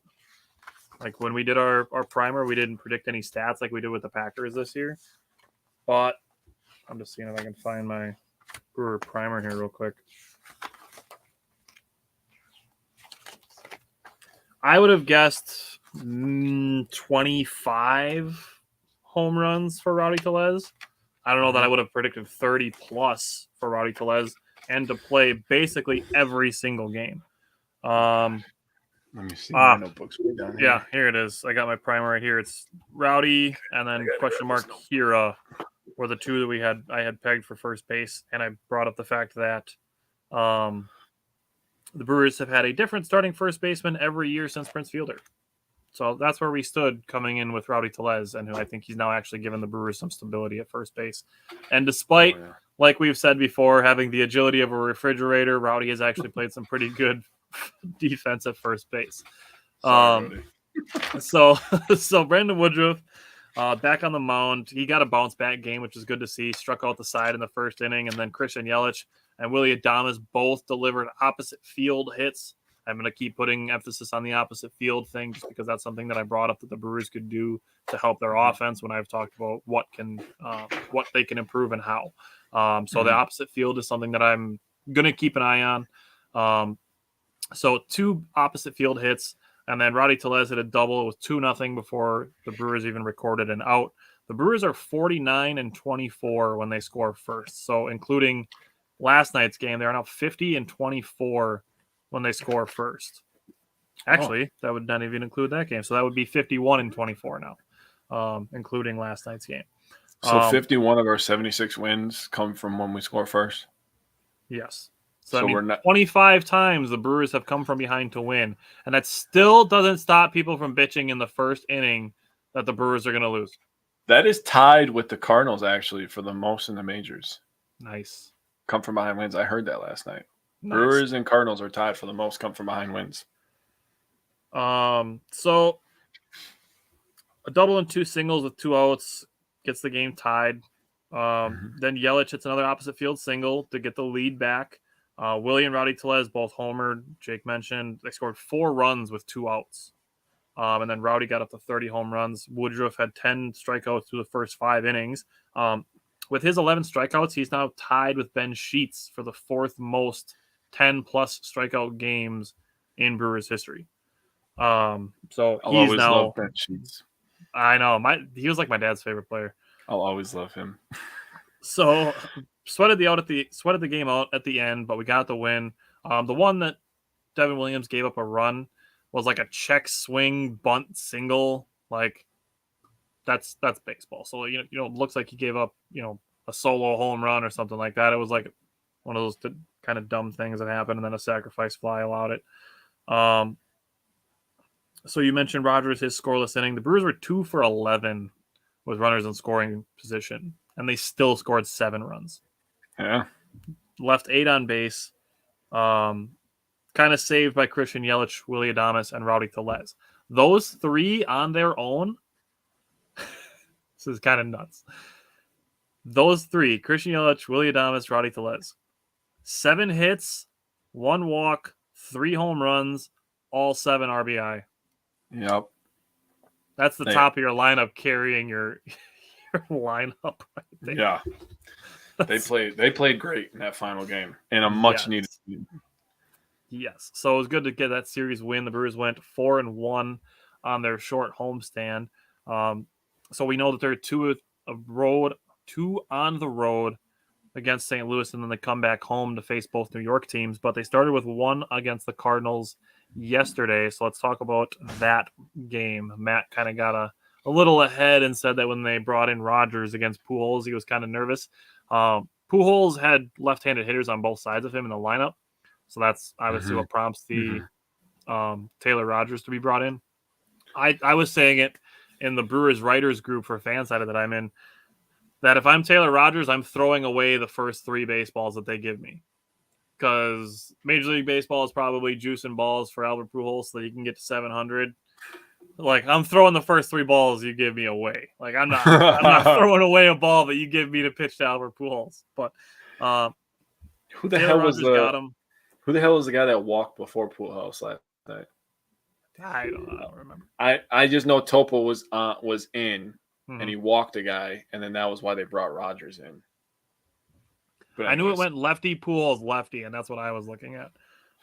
Like when we did our primer, we didn't predict any stats like we did with the Packers this year. But I'm just seeing if I can find my Brewer primer here real quick. I would have guessed 25 home runs for Rowdy Tellez. I don't know that I would have predicted 30 plus for Rowdy Tellez and to play basically every single game. Let me see. My notebook's way down here. Yeah, here it is. I got my primer right here. It's Rowdy and then question mark Hira were the two that I had pegged for first base, and I brought up the fact that the Brewers have had a different starting first baseman every year since Prince Fielder. So that's where we stood coming in with Rowdy Tellez, and who I think he's now actually given the Brewers some stability at first base. And despite, like we've said before, having the agility of a refrigerator, Rowdy has actually played some pretty good defense at first base. So Brandon Woodruff, back on the mound, he got a bounce back game, which is good to see. Struck out the side in the first inning, and then Christian Yelich and Willie Adames both delivered opposite field hits. I'm going to keep putting emphasis on the opposite field thing just because that's something that I brought up that the Brewers could do to help their offense when I've talked about what they can improve and how. So the opposite field is something that I'm going to keep an eye on. So 2 opposite field hits, and then Rowdy Tellez hit a double. It was 2-0 before the Brewers even recorded an out. The Brewers are 49-24 when they score first. So including last night's game, they're now 50-24 when they score first. Actually, that would not even include that game. So that would be 51-24 now, including last night's game. So 51 of our 76 wins come from when we score first? Yes. So I mean, 25 times the Brewers have come from behind to win. And that still doesn't stop people from bitching in the first inning that the Brewers are going to lose. That is tied with the Cardinals, actually, for the most in the majors. Nice. Come from behind wins. I heard that last night. Nice. Brewers and Cardinals are tied for the most come from behind wins. So a double and 2 singles with 2 outs gets the game tied. Then Yelich hits another opposite field single to get the lead back. Willie and Rowdy Tellez both homered. Jake mentioned they scored 4 runs with 2 outs. And then Rowdy got up to 30 home runs. Woodruff had 10 strikeouts through the first 5 innings. With his 11 strikeouts, he's now tied with Ben Sheets for the 4th most 10-plus strikeout games in Brewers history. So he's now. Love Ben Sheets. I know. He was like my dad's favorite player. I'll always love him. So sweated the game out at the end, but we got the win. The one that Devin Williams gave up a run was like a check swing bunt single. Like that's baseball. So it looks like he gave up a solo home run or something like that. It was like one of those kind of dumb things that happened, and then a sacrifice fly allowed it. So you mentioned Rogers, his scoreless inning. The Brewers were 2 for 11 with runners in scoring position, and they still scored 7 runs. Yeah. Left 8 on base. Kind of saved by Christian Yelich, Willie Adames, and Rowdy Tellez. Those 3 on their own, this is kind of nuts. Those 3, Christian Yelich, Willie Adames, Rowdy Tellez. 7 hits, 1 walk, 3 home runs, all 7 RBI. Yep. That's the top of your lineup carrying your lineup right there. Yeah. They played great in that final game in a much needed game. Yes. So it was good to get that series win. The Brewers went 4-1 on their short homestand. So we know that they're 2 of road 2 on the road against St. Louis, and then they come back home to face both New York teams. But they started with 1 against the Cardinals yesterday. So let's talk about that game. Matt kind of got a little ahead and said that when they brought in Rogers against Pujols, he was kind of nervous. Pujols had left-handed hitters on both sides of him in the lineup. So that's obviously what prompts the Taylor Rogers to be brought in. I was saying it in the Brewers writers group for Fansided that I'm in, that if I'm Taylor Rogers, I'm throwing away the first 3 baseballs that they give me. Because Major League Baseball is probably juicing balls for Albert Pujols so that he can get to 700. Like, I'm throwing the first 3 balls you give me away. Like, I'm not throwing away a ball that you give me to pitch to Albert Pujols. But who the Taylor hell Rogers was the got him. Who the hell was the guy that walked before Pujols last night? I don't remember. I just know Topa was in, Mhm. and he walked a guy, and then that was why they brought Rogers in. But I knew it went lefty, Pujols, lefty, and that's what I was looking at.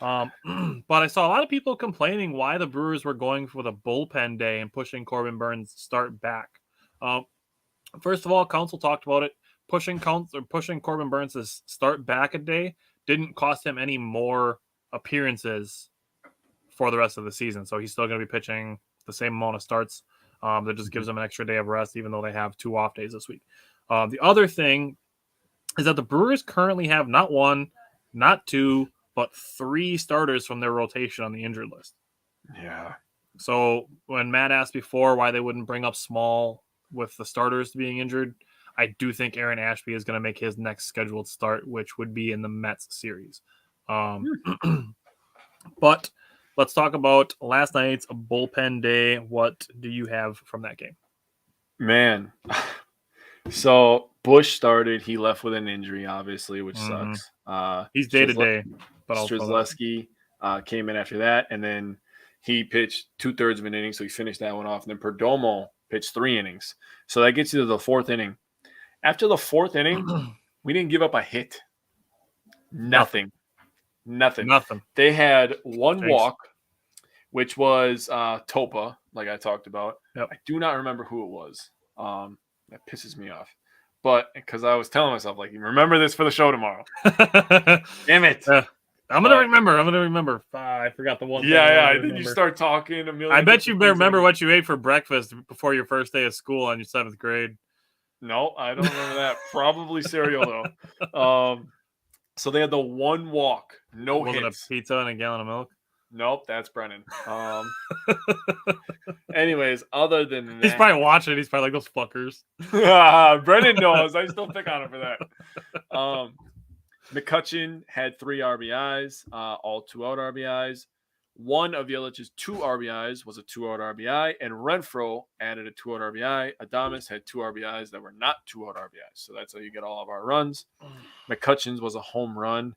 But I saw a lot of people complaining why the Brewers were going for the bullpen day and pushing Corbin Burns' start back. First of all, Council talked about it. Pushing Corbin Burns' start back a day didn't cost him any more appearances for the rest of the season. So he's still going to be pitching the same amount of starts. That just gives him an extra day of rest, even though they have 2 off days this week. The other thing is that the Brewers currently have not 1, not 2, but 3 starters from their rotation on the injured list. Yeah. So when Matt asked before why they wouldn't bring up Small with the starters being injured, I do think Aaron Ashby is going to make his next scheduled start, which would be in the Mets series. But let's talk about last night's bullpen day. What do you have from that game? Man. So Bush started. He left with an injury, obviously, which sucks. He's day-to-day. But Strzelecki came in after that, and then he pitched 2/3 of an inning, so he finished that one off. And then Perdomo pitched 3 innings. So that gets you to the 4th inning. After the 4th inning, we didn't give up a hit. Nothing. They had 1 walk, which was Topa, like I talked about. Yep. I do not remember who it was. That pisses me off. But because I was telling myself, like, remember this for the show tomorrow. Damn it. I'm going to remember. I forgot the one thing. Yeah. Then you start talking a million. I bet you remember what you ate for breakfast before your first day of school on your 7th grade. No, I don't remember that. Probably cereal, though. So they had the 1 walk, no hits. Wasn't a pizza and a gallon of milk? Nope, that's Brennan. Anyways, other than that, he's probably watching it. He's probably like, those fuckers. Brennan knows. I still pick on him for that. McCutchen had 3 RBIs, all 2-out RBIs. One of Yelich's 2 RBIs was a 2-out RBI, and Renfroe added a 2-out RBI. Adames had 2 RBIs that were not 2-out RBIs. So that's how you get all of our runs. McCutchen's was a home run.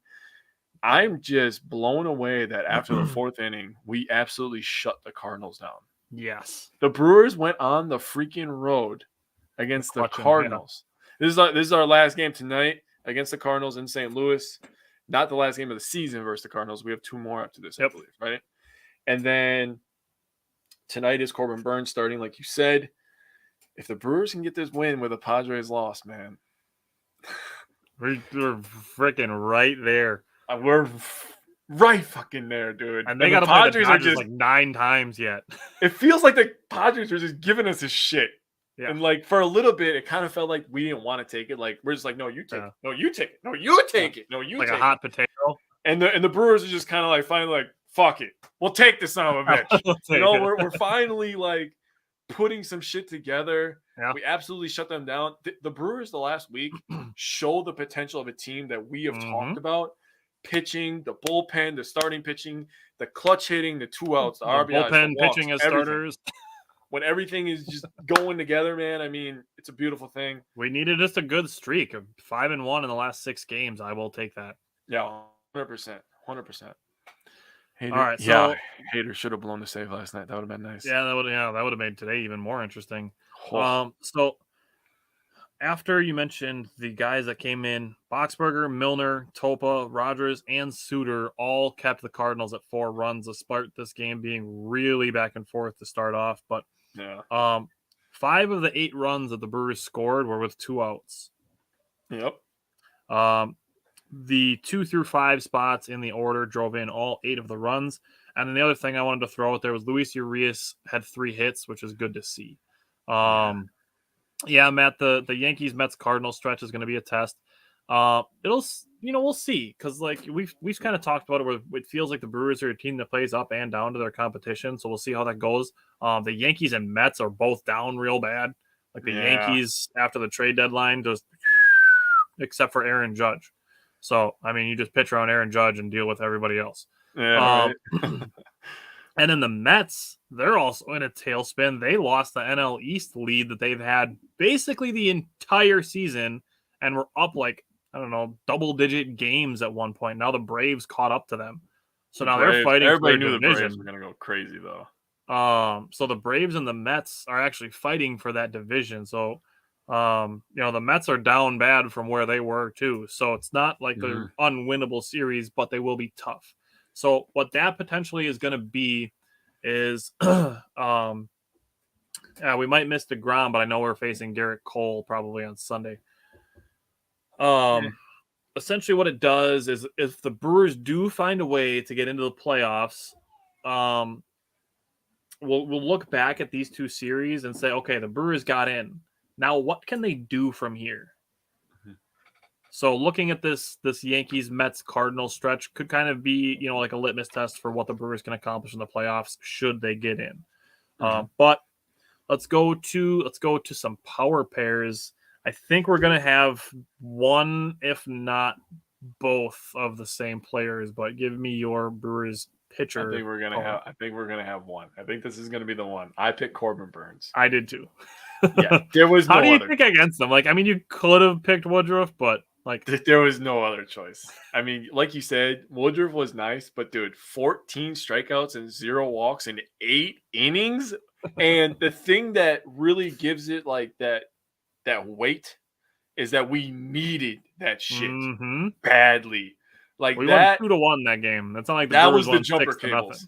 I'm just blown away that after the 4th inning, we absolutely shut the Cardinals down. Yes. The Brewers went on the freaking road against the Cardinals. Yeah. This is our last game tonight against the Cardinals in St. Louis. Not the last game of the season versus the Cardinals. We have 2 more after this, I believe, right? And then tonight is Corbin Burns starting, like you said. If the Brewers can get this win with the Padres loss, man. We're freaking right there. We're right fucking there, dude. And they got to play the Padres like 9 times yet. It feels like the Padres are just giving us this shit. Yeah. And like for a little bit, it kind of felt like we didn't want to take it. Like we're just like, no, you take it. No, you take it. No, you take it. No, you take it. Like a hot potato. And the Brewers are just kind of like finally like, fuck it. We'll take this son of a bitch. We're finally like putting some shit together. Yeah. We absolutely shut them down. The Brewers the last week show the potential of a team that we have talked about. Pitching, the bullpen, the starting pitching, the clutch hitting, the 2 outs, the RBIs, bullpen pitching as starters. When everything is just going together, man, I mean, it's a beautiful thing. We needed just a good streak of 5-1 in the last 6 games. I will take that. Yeah, 100%. 100%. Hater, all right, so Hater should have blown the save last night. That would have been nice. Yeah, that would have made today even more interesting. So after you mentioned the guys that came in, Boxberger, Milner, Topa, Rogers, and Suter all kept the Cardinals at 4 runs, despite this game being really back and forth to start off. But 5 of the 8 runs that the Brewers scored were with 2 outs. Yep. The 2 through 5 spots in the order drove in all 8 of the runs. And then the other thing I wanted to throw out there was Luis Urias had 3 hits, which is good to see. Yeah, Matt, the Yankees Mets Cardinals stretch is going to be a test. We'll see, because like we've kind of talked about it where it feels like the Brewers are a team that plays up and down to their competition, so we'll see how that goes. The Yankees and Mets are both down real bad. Like the Yankees after the trade deadline, just except for Aaron Judge. So I mean, you just pitch around Aaron Judge and deal with everybody else. Yeah, right. And then the Mets, they're also in a tailspin. They lost the NL East lead that they've had basically the entire season and were up like, I don't know, double-digit games at one point. Now the Braves caught up to them. So now they're fighting for their division. Everybody knew the Braves were going to go crazy, though. So the Braves and the Mets are actually fighting for that division. So, the Mets are down bad from where they were, too. So it's not like an unwinnable series, but they will be tough. So what that potentially is going to be is, we might miss DeGrom, but I know we're facing Garrett Cole probably on Sunday. Essentially what it does is if the Brewers do find a way to get into the playoffs, we'll look back at these 2 series and say, okay, the Brewers got in. Now what can they do from here? So looking at this Yankees, Mets, Cardinals stretch could kind of be, like a litmus test for what the Brewers can accomplish in the playoffs should they get in. But let's go to some power pairs. I think we're going to have one, if not both, of the same players. But give me your Brewers pitcher. I think we're gonna have one. I think this is gonna be the one. I picked Corbin Burns. I did too. Yeah, there was no. How do you pick against them? Like, I mean, you could have picked Woodruff, but like there was no other choice. I mean, like you said, Woodruff was nice, but dude, 14 strikeouts and 0 walks in 8 innings. And the thing that really gives it like that weight is that we needed that shit badly. Like we that, won 2-1 that game. That's not like that was the jumper cables.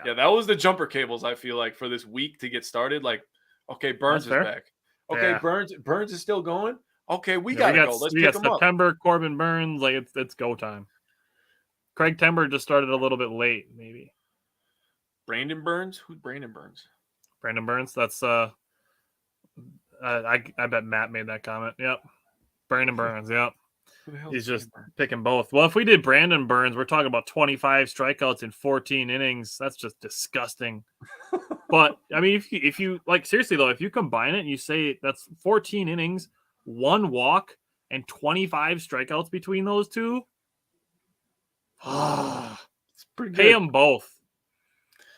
Yeah, that was the jumper cables. I feel like for this week to get started. Like, okay, Burns is back. Okay, yeah. Burns is still going. Okay, we gotta go. Let's pick him September, up. Corbin Burns, like it's go time. Craig Timber just started a little bit late, maybe. Brandon Burns? Who's Brandon Burns? Brandon Burns. That's I bet Matt made that comment. Yep. Brandon Burns, yep. He's just picking both. Well, if we did Brandon Burns, we're talking about 25 strikeouts in 14 innings. That's just disgusting. But I mean, if you like seriously though, if you combine it and you say that's 14 innings, 1 walk, and 25 strikeouts between those two, it's pretty good. Pay them both.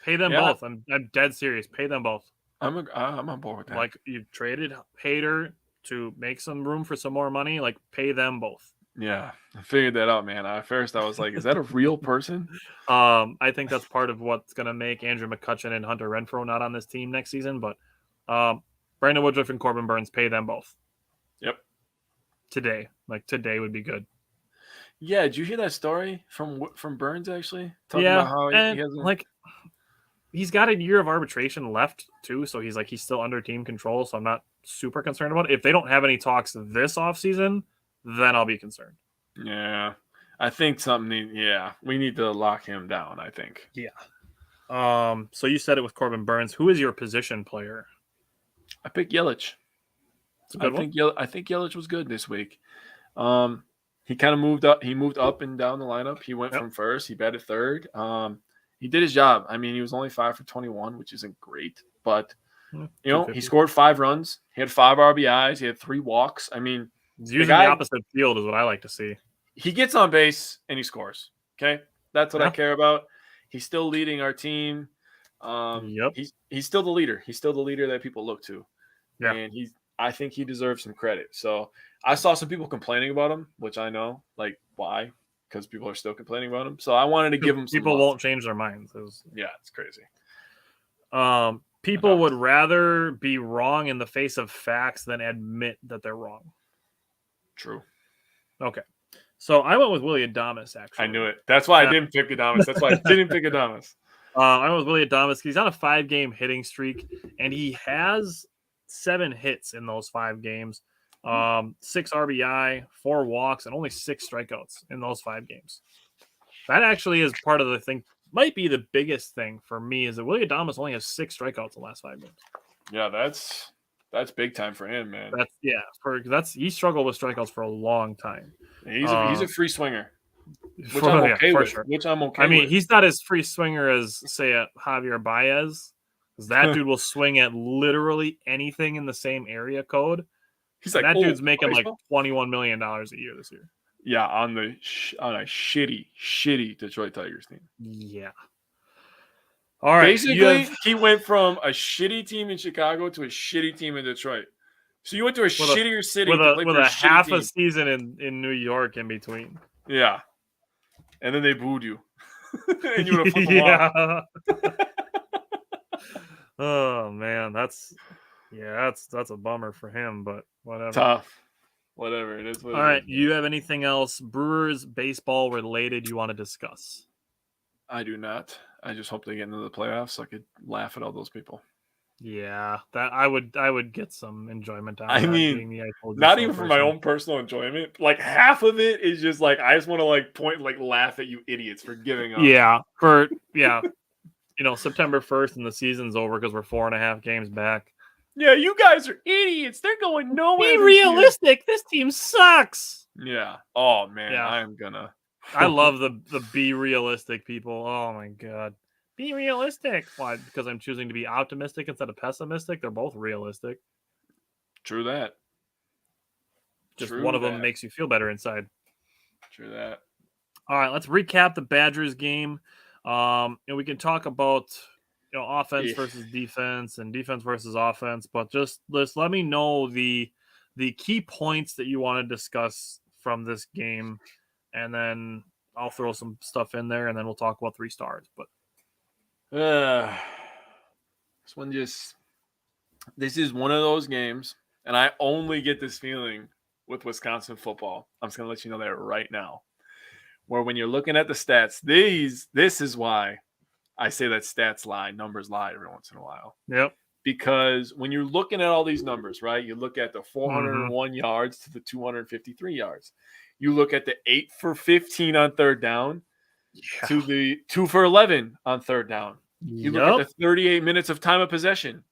Pay them both. I'm dead serious. Pay them both. I'm on board with that. Like you traded Hader to make some room for some more money. Like pay them both. Yeah, I figured that out, man. At first, I was like, "Is that a real person?" I think that's part of what's going to make Andrew McCutchen and Hunter Renfroe not on this team next season. But Brandon Woodruff and Corbin Burns, pay them both. Yep. Today would be good. Yeah, did you hear that story from Burns actually? Talking about how he hasn't... he's got a year of arbitration left too, so he's still under team control. So I'm not super concerned about it. If they don't have any talks this offseason, then I'll be concerned. Yeah, I think we need to lock him down. I think. Yeah. So you said it with Corbin Burns. Who is your position player? I picked Yelich. I think Yelich was good this week. He kind of moved up. He moved up and down the lineup. He went from first. He batted third. He did his job. I mean, he was only 5 for 21, which isn't great, but he scored 5 runs. He had 5 RBIs. He had 3 walks. I mean, he's using the opposite field is what I like to see. He gets on base and he scores. Okay, that's what I care about. He's still leading our team. He's still the leader. He's still the leader that people look to. Yeah, and I think he deserves some credit. So I saw some people complaining about him, which I know, like, why? Because people are still complaining about him. So I wanted to give him some people love. Won't change their minds. It's crazy. People would rather be wrong in the face of facts than admit that they're wrong. True. Okay. So I went with Willy Adames, actually. I knew it. That's why I didn't pick Adames. That's why I didn't pick Adames. I went with Willy Adames. He's on a 5-game hitting streak, and he has 7 hits in those 5 games. 6 RBI, 4 walks, and only 6 strikeouts in those 5 games. That actually is part of the thing. Might be the biggest thing for me is that Willie Adames only has 6 strikeouts in the last 5 games. Yeah, that's big time for him, man. He struggled with strikeouts for a long time. He's a free swinger, which I'm I'm okay with. Sure. Which I'm okay. I mean, with. he's not as free swinger as say a Javier Baez, because that dude will swing at literally anything in the same area code. He's like, that dude's making baseball? like $21 million a year this year. Yeah, on a shitty Detroit Tigers team. Yeah. All right. Basically, he went from a shitty team in Chicago to a shitty team in Detroit. So you went to a shittier city with a half team. A season in New York in between. Yeah, and then they booed you, and you would have flipped them off. Oh man, that's a bummer for him, but whatever. Tough. Whatever it is. All right, you have anything else Brewers baseball related you want to discuss? I do not. I just hope they get into the playoffs so I could laugh at all those people. Yeah, that I would get some enjoyment out of I that. mean, not even for my own personal enjoyment. Like half of it is just like I just want to like point like laugh at you idiots for giving up. Yeah, September 1st and the season's over because we're 4.5 games back. Yeah, you guys are idiots. They're going nowhere. Be realistic. This team sucks. Yeah. Oh man, yeah. I'm gonna. I love the be realistic people. Oh my god. Be realistic. Why? Because I'm choosing to be optimistic instead of pessimistic. They're both realistic. True that. Just one of them makes you feel better inside. True that. All right, let's recap the Badgers game. And we can talk about offense versus defense and defense versus offense, but just let me know the key points that you want to discuss from this game, and then I'll throw some stuff in there, and then we'll talk about 3 stars. But this is one of those games, and I only get this feeling with Wisconsin football. I'm just gonna let you know that right now. Where when you're looking at the stats, this is why I say that stats lie, numbers lie every once in a while. Yep. Because when you're looking at all these numbers, right? You look at the 401 yards to the 253 yards. You look at the 8 for 15 on third down to the 2 for 11 on third down. You look at the 38 minutes of time of possession.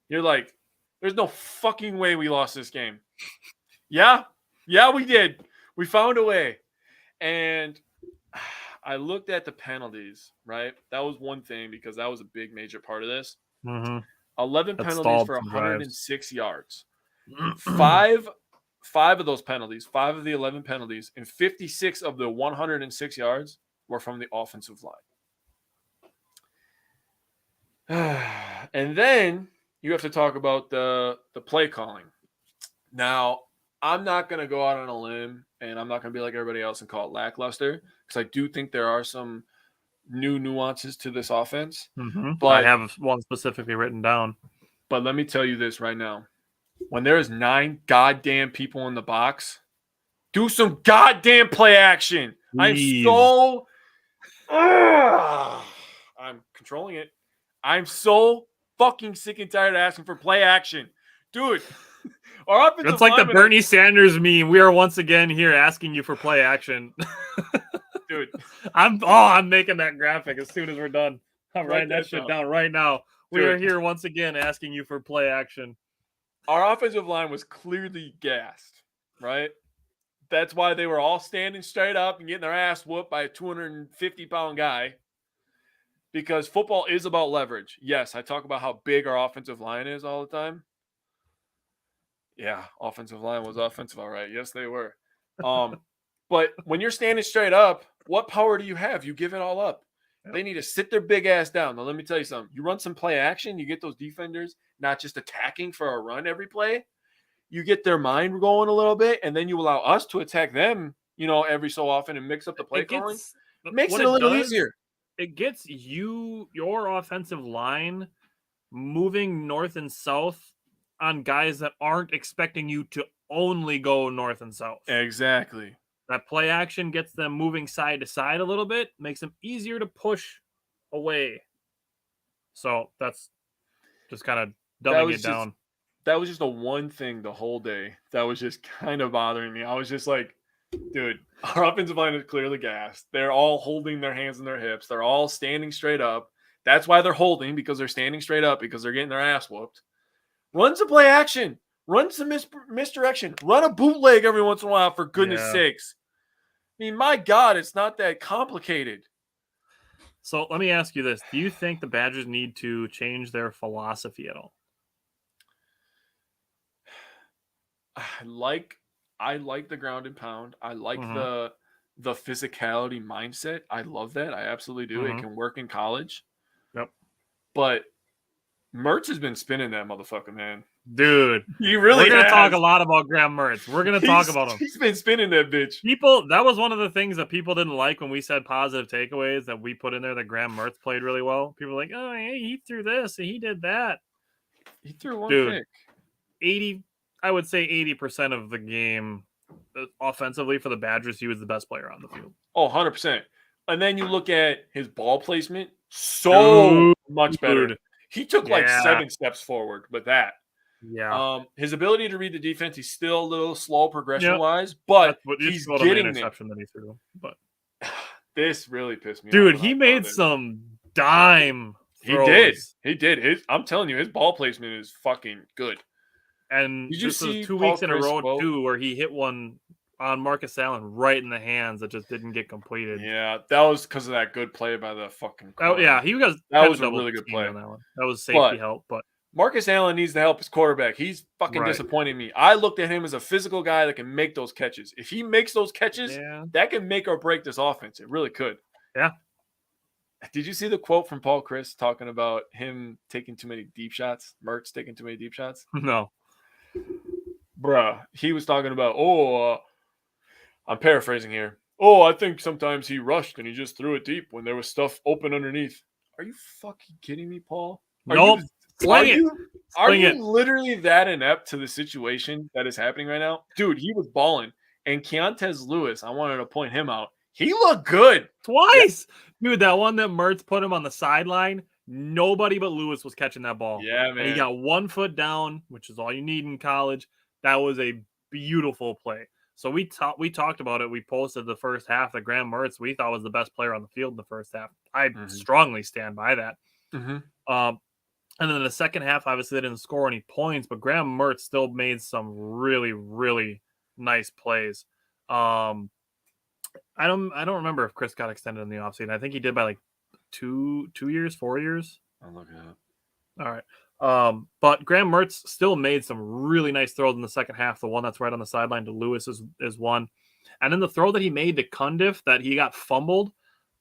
You're like, there's no fucking way we lost this game. Yeah, we did. We found a way. And I looked at the penalties, right? That was one thing because that was a big major part of this. 11 penalties for 106 yards. 5 of those penalties, 5 of the 11 penalties, and 56 of the 106 yards were from the offensive line. And then you have to talk about the play calling. Now, I'm not going to go out on a limb, and I'm not going to be like everybody else and call it lackluster, because I do think there are some new nuances to this offense. But I have one specifically written down. But let me tell you this right now. When there is 9 goddamn people in the box, do some goddamn play action. Please. I'm controlling it. I'm so fucking sick and tired of asking for play action. Dude, our offensive It's like the Bernie Sanders meme. We are once again here asking you for play action. Dude. I'm making that graphic as soon as we're done. I'm writing that shit down right now. We are here once again asking you for play action. Our offensive line was clearly gassed, right? That's why they were all standing straight up and getting their ass whooped by a 250-pound guy. Because football is about leverage. Yes, I talk about how big our offensive line is all the time. Yeah, offensive line was offensive, all right. Yes, they were. But when you're standing straight up, what power do you have? You give it all up. Yep. They need to sit their big ass down. Now, let me tell you something. You run some play action, you get those defenders not just attacking for a run every play. You get their mind going a little bit, and then you allow us to attack them, every so often and mix up the play calling. Makes it a little easier. It gets your offensive line moving north and south on guys that aren't expecting you to only go north and south. Exactly. That play action gets them moving side to side a little bit, makes them easier to push away. So that's just kind of dumbing it down. that was just the one thing the whole day that was just kind of bothering me. I was just like, dude, our offensive line is clearly gassed. They're all holding their hands on their hips. They're all standing straight up. That's why they're holding, because they're standing straight up, because they're getting their ass whooped. Run some play action. Run some misdirection. Run a bootleg every once in a while, for goodness sakes. I mean, my God, it's not that complicated. So let me ask you this. Do you think the Badgers need to change their philosophy at all? I like the ground and pound. I like Mhm. the physicality mindset. I love that. I absolutely do. It Mhm. can work in college. Yep. But Mertz has been spinning that motherfucker, man. Dude, He we're really going to talk has. a lot about Graham Mertz. We're going to talk about him. He's been spinning that bitch. That was one of the things that people didn't like when we said positive takeaways that we put in there, that Graham Mertz played really well. People were like, oh, hey, he threw this and he did that. He threw one Dude, pick. I would say 80% of the game offensively for the Badgers, he was the best player on the field. Oh, 100%. And then you look at his ball placement, so much better. He took like 7 steps forward with that. Yeah. His ability to read the defense, he's still a little slow progression-wise, but he's getting the interception that he threw. But this really pissed me off. dude, he made some dime throws. He did. I'm telling you, his ball placement is fucking good. And Did you this was see 2 Paul weeks in a Chris row, quote? too, where he hit one on Marcus Allen right in the hands that just didn't get completed. Yeah, that was because of that good play by the fucking corner. Oh, yeah, he was that was a really good play on that one. That was safety help, but Marcus Allen needs to help his quarterback. He's fucking disappointing me. I looked at him as a physical guy that can make those catches. If he makes those catches, that can make or break this offense. It really could. Yeah. Did you see the quote from Paul Chris talking about him taking too many deep shots? Mertz taking too many deep shots? No. Bruh, he was talking about, I'm paraphrasing here. Oh, I think sometimes he rushed and he just threw it deep when there was stuff open underneath. Are you fucking kidding me, Paul? Nope. Are you literally that inept to the situation that is happening right now? Dude, he was balling. And Keontez Lewis, I wanted to point him out. He looked good. Twice. Dude, that one that Mertz put him on the sideline, nobody but Lewis was catching that ball. Yeah, man. And he got 1 foot down, which is all you need in college. That was a beautiful play. So we talked about it. We posted the first half that Graham Mertz, we thought, was the best player on the field in the first half. I strongly stand by that. And then in the second half, obviously they didn't score any points, but Graham Mertz still made some really, really nice plays. I don't remember if Chris got extended in the offseason. I think he did by like 4 years. I'm looking at it. All right. But Graham Mertz still made some really nice throws in the second half. The one that's right on the sideline to Lewis is one. And then the throw that he made to Cundiff that he got fumbled,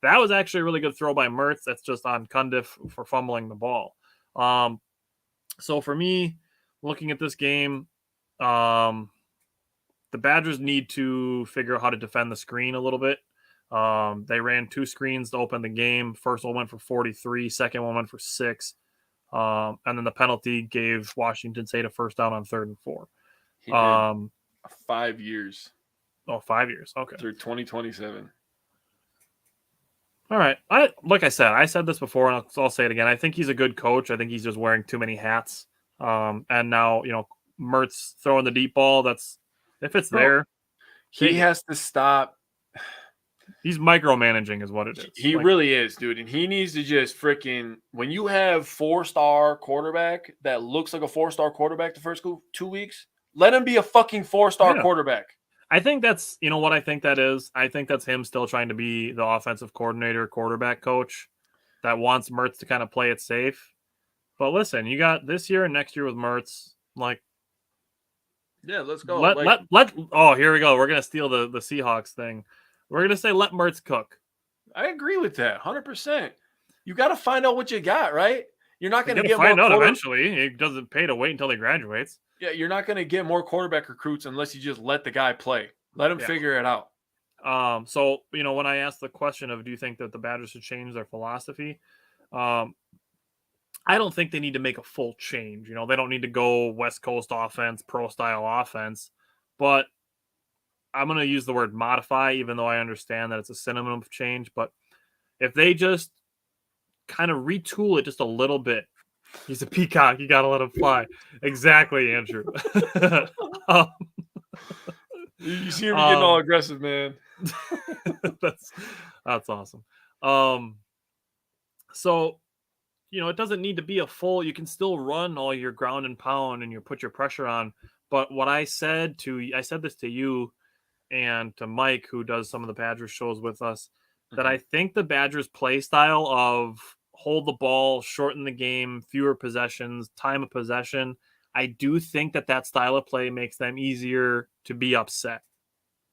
that was actually a really good throw by Mertz. That's just on Cundiff for fumbling the ball. So for me, looking at this game, the Badgers need to figure out how to defend the screen a little bit. They ran 2 screens to open the game. First one went for 43. Second one went for 6. And then the penalty gave Washington State a first down on 3rd and 4. He did 5 years. Oh, 5 years. Okay. Through 2027. All right. Like I said this before, and I'll say it again. I think he's a good coach. I think he's just wearing too many hats. And now, Mertz throwing the deep ball, if it's there. He has to stop. He's micromanaging is what it is. He really is, dude. And he needs to just freaking, when you have 4-star quarterback that looks like a 4-star quarterback the first 2 weeks, let him be a fucking 4-star quarterback. I think that's, what I think that is? I think that's him still trying to be the offensive coordinator, quarterback coach that wants Mertz to kind of play it safe. But listen, you got this year and next year with Mertz. Yeah, let's go. Here we go. We're going to steal the Seahawks thing. We're going to say let Mertz cook. I agree with that, 100%. You got to find out what you got, right? You're not going to find out eventually. It doesn't pay to wait until he graduates. Yeah, you're not going to get more quarterback recruits unless you just let the guy play. Let him figure it out. So, when I asked the question of do you think that the Badgers should change their philosophy, I don't think they need to make a full change. They don't need to go West Coast offense, pro-style offense. But I'm going to use the word modify, even though I understand that it's a synonym of change. But if they just kind of retool it just a little bit, He's a peacock. You got to let him fly. Exactly, Andrew. um, You see me getting all aggressive, man. that's awesome. So it doesn't need to be a full. You can still run all your ground and pound and you put your pressure on. But what I said this to you and to Mike, who does some of the Badgers shows with us, that I think the Badgers play style of hold the ball, shorten the game, fewer possessions, time of possession, I do think that style of play makes them easier to be upset.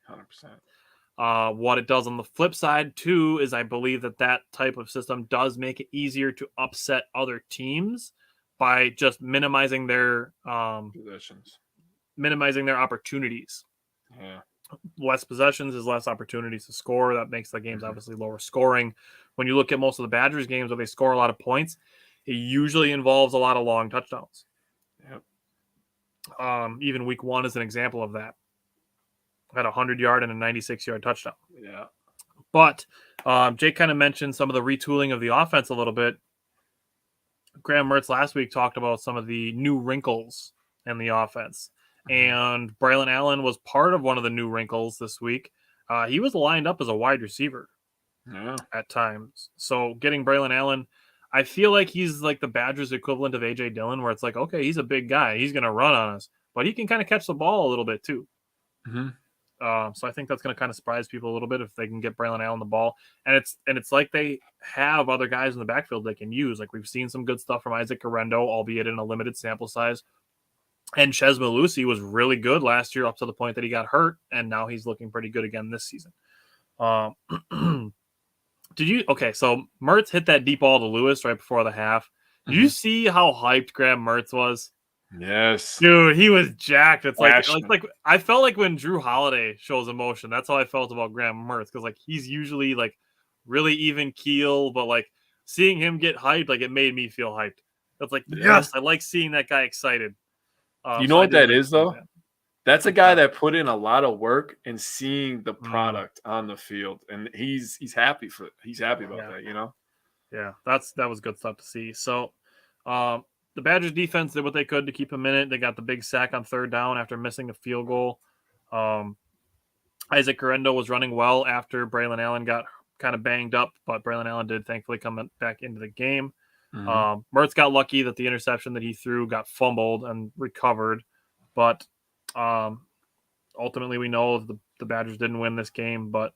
100%. What it does on the flip side, too, is I believe that type of system does make it easier to upset other teams by just minimizing their Possessions. minimizing their opportunities. Yeah. Less possessions is less opportunities to score. That makes the games obviously lower scoring. When you look at most of the Badgers games where they score a lot of points, it usually involves a lot of long touchdowns. Yep. Even week 1 is an example of that. Had a 100-yard and a 96-yard touchdown. Yeah. But Jake kind of mentioned some of the retooling of the offense a little bit. Graham Mertz last week talked about some of the new wrinkles in the offense. And Braylon Allen was part of one of the new wrinkles this week. He was lined up as a wide receiver at times. So getting Braylon Allen, I feel like he's like the Badgers equivalent of A.J. Dillon, where it's like, okay, he's a big guy. He's going to run on us. But he can kind of catch the ball a little bit too. Mm-hmm. So I think that's going to kind of surprise people a little bit if they can get Braylon Allen the ball. And it's like they have other guys in the backfield they can use. Like we've seen some good stuff from Isaac Guerrero, albeit in a limited sample size. And Chez Mellusi was really good last year up to the point that he got hurt, and now he's looking pretty good again this season. So Mertz hit that deep ball to Lewis right before the half. Did you see how hyped Graham Mertz was? Yes. Dude, he was jacked. It's like I felt like when Drew Holiday shows emotion, that's how I felt about Graham Mertz, because like he's usually like really even keel, but like seeing him get hyped, like it made me feel hyped. It's like, yes, I like seeing that guy excited. You know what that is, though? That's a guy that put in a lot of work and seeing the product on the field, and he's happy about that, you know? Yeah, that was good stuff to see. So, the Badgers defense did what they could to keep him in it. They got the big sack on 3rd down after missing a field goal. Isaac Guerrero was running well after Braylon Allen got kind of banged up, but Braylon Allen did thankfully come back into the game. Mertz got lucky that the interception that he threw got fumbled and recovered, but ultimately we know the Badgers didn't win this game. But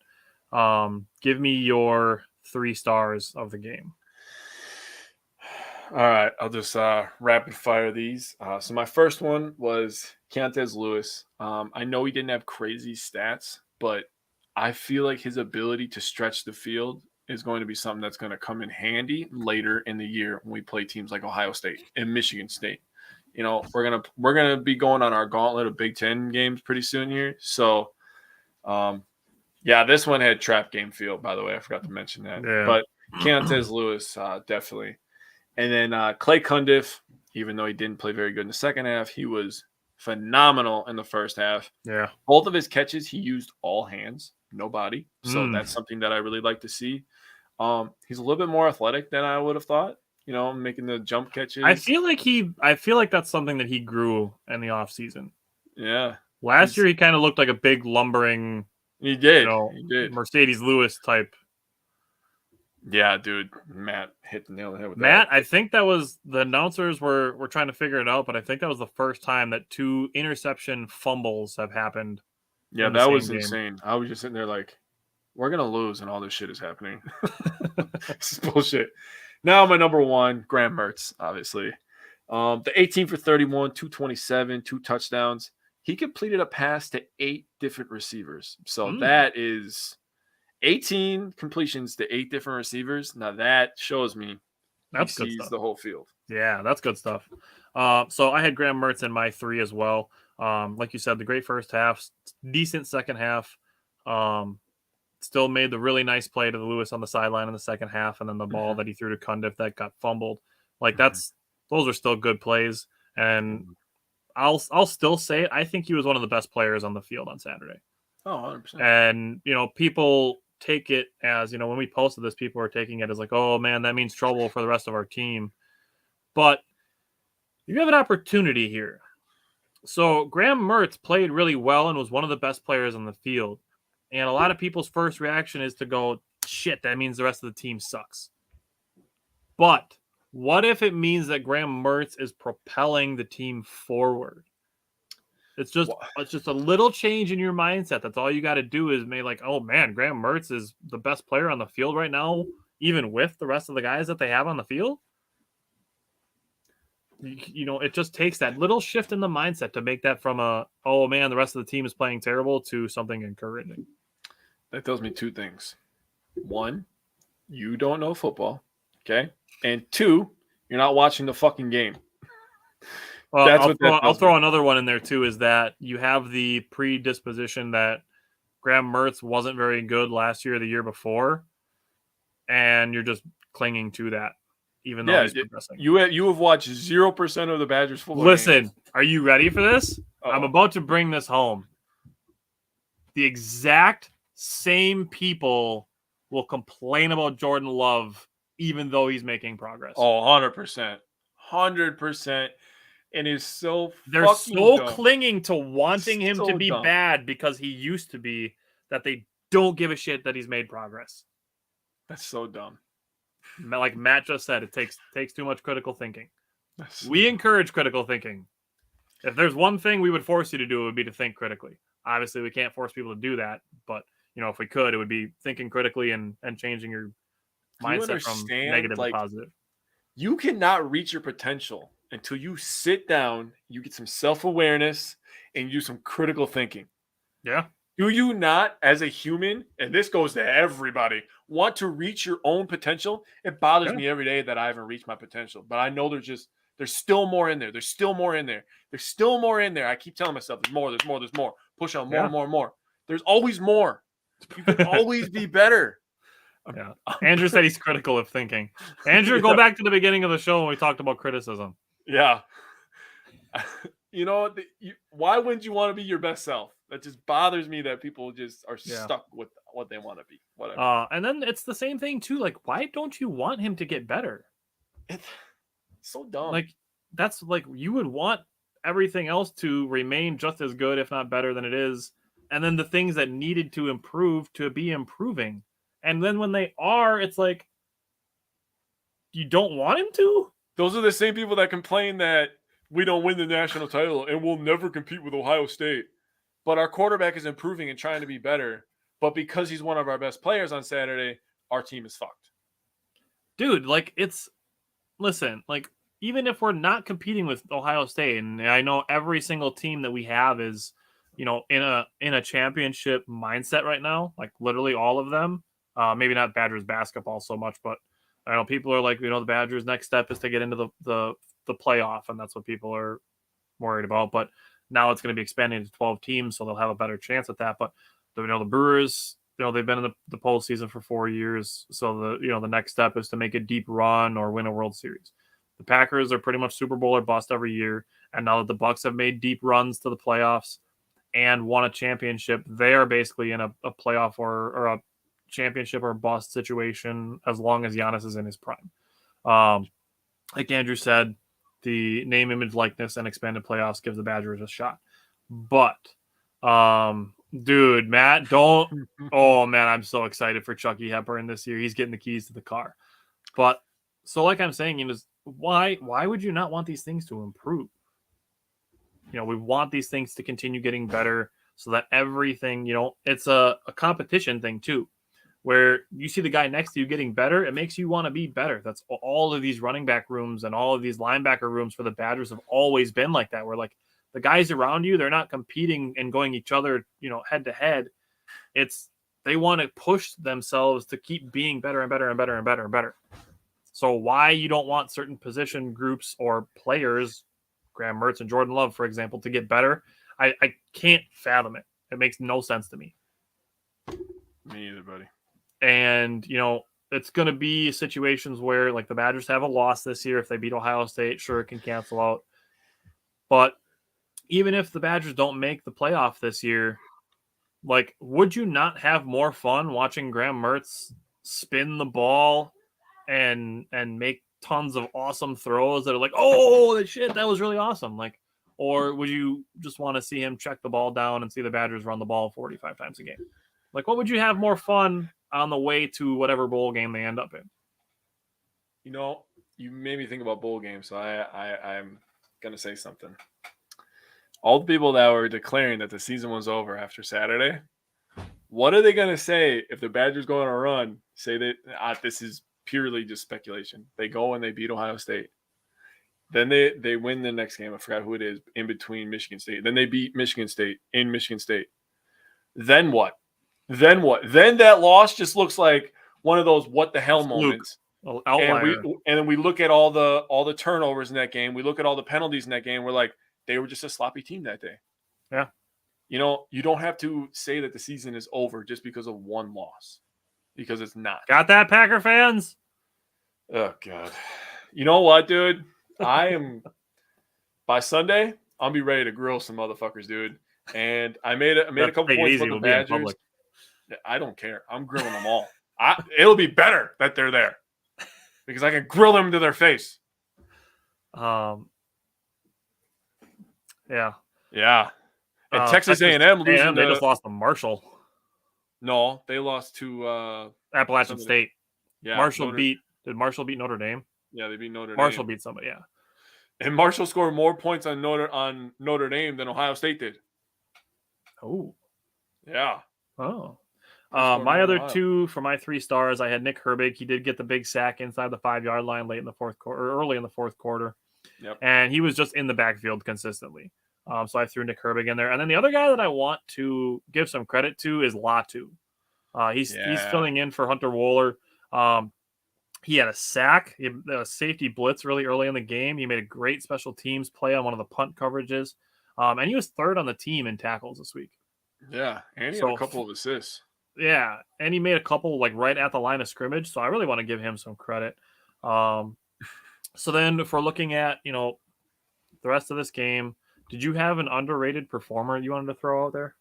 give me your 3 stars of the game. All right, I'll just rapid fire these. So my first one was Keontez Lewis. I know he didn't have crazy stats, but I feel like his ability to stretch the field is going to be something that's going to come in handy later in the year when we play teams like Ohio State and Michigan State. You know, we're gonna be going on our gauntlet of Big Ten games pretty soon here. So, this one had trap game feel, by the way. I forgot to mention that. Yeah. But Keontez Lewis, definitely. And then Clay Cundiff, even though he didn't play very good in the second half, he was phenomenal in the first half. Yeah. Both of his catches, he used all hands, no body. So that's something that I really like to see. He's a little bit more athletic than I would have thought, you know, making the jump catches. I feel like that's something that he grew in the offseason. Yeah. Last year he kind of looked like a big lumbering he did. Mercedes Lewis type. Yeah, dude. Matt hit the nail on the head with Matt, I think that was the announcers were trying to figure it out, but I think that was the first time that 2 interception fumbles have happened. Yeah, that was insane. I was just sitting there like, we're going to lose and all this shit is happening. This is bullshit. Now my number 1, Graham Mertz, obviously. The 18 for 31, 227, 2 touchdowns. He completed a pass to 8 different receivers. So that is 18 completions to 8 different receivers. Now that shows me he sees the whole field. Yeah, that's good stuff. So I had Graham Mertz in my 3 as well. Like you said, the great first half, decent second half. Still made the really nice play to the Lewis on the sideline in the second half, and then the ball that he threw to Cundiff that got fumbled. Like those are still good plays, and I'll still say it. I think he was one of the best players on the field on Saturday. Oh, 100%. And people take it as, when we posted this, people were taking it as like, oh man, that means trouble for the rest of our team. But You have an opportunity here. So Graham Mertz played really well and was one of the best players on the field. And a lot of people's first reaction is to go, shit, that means the rest of the team sucks. But what if it means that Graham Mertz is propelling the team forward? It's just a little change in your mindset. That's all you got to do is make like, oh man, Graham Mertz is the best player on the field right now, even with the rest of the guys that they have on the field. It just takes that little shift in the mindset to make that from a, oh man, the rest of the team is playing terrible to something encouraging. That tells me two things. One, you don't know football. Okay. And two, you're not watching the fucking game. Well, I'll throw another one in there too, is that you have the predisposition that Graham Mertz wasn't very good last year or the year before, and you're just clinging to that, even though he's progressing. You have watched 0% of the Badgers football games. Listen, are you ready for this? Uh-oh. I'm about to bring this home. The exact same people will complain about Jordan Love even though he's making progress. Oh, 100%. 100%. And is so they're so dumb. Clinging to wanting him to be bad because he used to be, that they don't give a shit that he's made progress. That's so dumb. Like Matt just said, it takes too much critical thinking. We encourage critical thinking. If there's one thing we would force you to do, it would be to think critically. Obviously, we can't force people to do that, but if we could, it would be thinking critically and changing your mindset from negative to positive. You cannot reach your potential until you sit down, you get some self-awareness, and you do some critical thinking. Yeah. Do you not, as a human, and this goes to everybody, want to reach your own potential? It bothers me every day that I haven't reached my potential, but I know there's still more in there. There's still more in there. There's still more in there. I keep telling myself, there's more. Push on more. There's always more. You can always be better. Yeah. Andrew said he's critical of thinking. Andrew, go back to the beginning of the show when we talked about criticism. Yeah. Why wouldn't you want to be your best self? That just bothers me that people just are stuck with what they want to be. Whatever. And then it's the same thing too. Like, why don't you want him to get better? It's so dumb. Like, that's like, you would want everything else to remain just as good, if not better than it is. And then the things that needed to improve to be improving. And then when they are, it's like, you don't want him to? Those are the same people that complain that we don't win the national title and we'll never compete with Ohio State. But our quarterback is improving and trying to be better. But because he's one of our best players on Saturday, our team is fucked. Dude, like, listen, like, even if we're not competing with Ohio State, and I know every single team that we have is, in a championship mindset right now, like literally all of them. Maybe not Badgers basketball so much, but I know people are like, the Badgers' next step is to get into the playoff, and that's what people are worried about. But now it's going to be expanding to 12 teams, so they'll have a better chance at that. But the Brewers, they've been in the postseason for 4 years, so the next step is to make a deep run or win a World Series. The Packers are pretty much Super Bowl or bust every year, and now that the Bucks have made deep runs to the playoffs and won a championship, they are basically in a playoff or a championship or bust situation as long as Giannis is in his prime. Like Andrew said, the name, image, likeness, and expanded playoffs gives the Badgers a shot. But, dude, Matt, don't. Oh man, I'm so excited for Chucky Hepburn this year. He's getting the keys to the car. But so, like I'm saying, why would you not want these things to improve? We want these things to continue getting better so that everything, it's a competition thing too. Where you see the guy next to you getting better, it makes you want to be better. That's all of these running back rooms and all of these linebacker rooms for the Badgers have always been like that, where like the guys around you, they're not competing and going each other, head to head. They want to push themselves to keep being better and better and better and better and better. So why you don't want certain position groups or players, Graham Mertz and Jordan Love, for example, to get better, I can't fathom it. It makes no sense to me. Me either, buddy. And, it's going to be situations where, like, the Badgers have a loss this year. If they beat Ohio State, sure, it can cancel out. But even if the Badgers don't make the playoff this year, like, would you not have more fun watching Graham Mertz spin the ball and make tons of awesome throws that are like, oh shit, that was really awesome? Like, or would you just want to see him check the ball down and see the Badgers run the ball 45 times a game? Like, what would you have more fun on the way to whatever bowl game they end up in? You know, you made me think about bowl games, so I'm gonna say something. All the people that were declaring that the season was over after Saturday, what are they gonna say if the Badgers go on a run? Say that this is purely just speculation. They go and they beat Ohio State. Then they win the next game. I forgot who it is in between Michigan State. Then they beat Michigan State in Michigan State. Then what? Then what? Then that loss just looks like one of those what the hell moments. Outlier. And then we look at all the turnovers in that game. We look at all the penalties in that game. We're like, they were just a sloppy team that day. Yeah. You know, you don't have to say that the season is over just because of one loss, because it's not. Got that, Packer fans? Oh God. You know what, dude? I am by Sunday, I'll be ready to grill some motherfuckers, dude. And I made a couple points for the Badgers. I don't care. I'm grilling them all. It'll be better that they're there because I can grill them to their face. Yeah. Yeah. And Texas A&M losing they just lost to Marshall. No, they lost to Appalachian State. Yeah. Did Marshall beat Notre Dame? Yeah, they beat Notre Dame. Marshall beat somebody, yeah. And Marshall scored more points on Notre Dame than Ohio State did. Oh. Yeah. Oh. My other two for my 3 stars, I had Nick Herbig. He did get the big sack inside the 5-yard line late in the fourth quarter, or early in the fourth quarter. Yep. And he was just in the backfield consistently. So I threw Nick Herbig in there. And then the other guy that I want to give some credit to is Latu. He's filling in for Hunter Wohler. He had a sack, he had a safety blitz really early in the game. He made a great special teams play on one of the punt coverages. And he was 3rd on the team in tackles this week. Yeah, and he had a couple of assists. Yeah, and he made a couple like right at the line of scrimmage. So I really want to give him some credit. So then if we're looking at, the rest of this game, did you have an underrated performer you wanted to throw out there?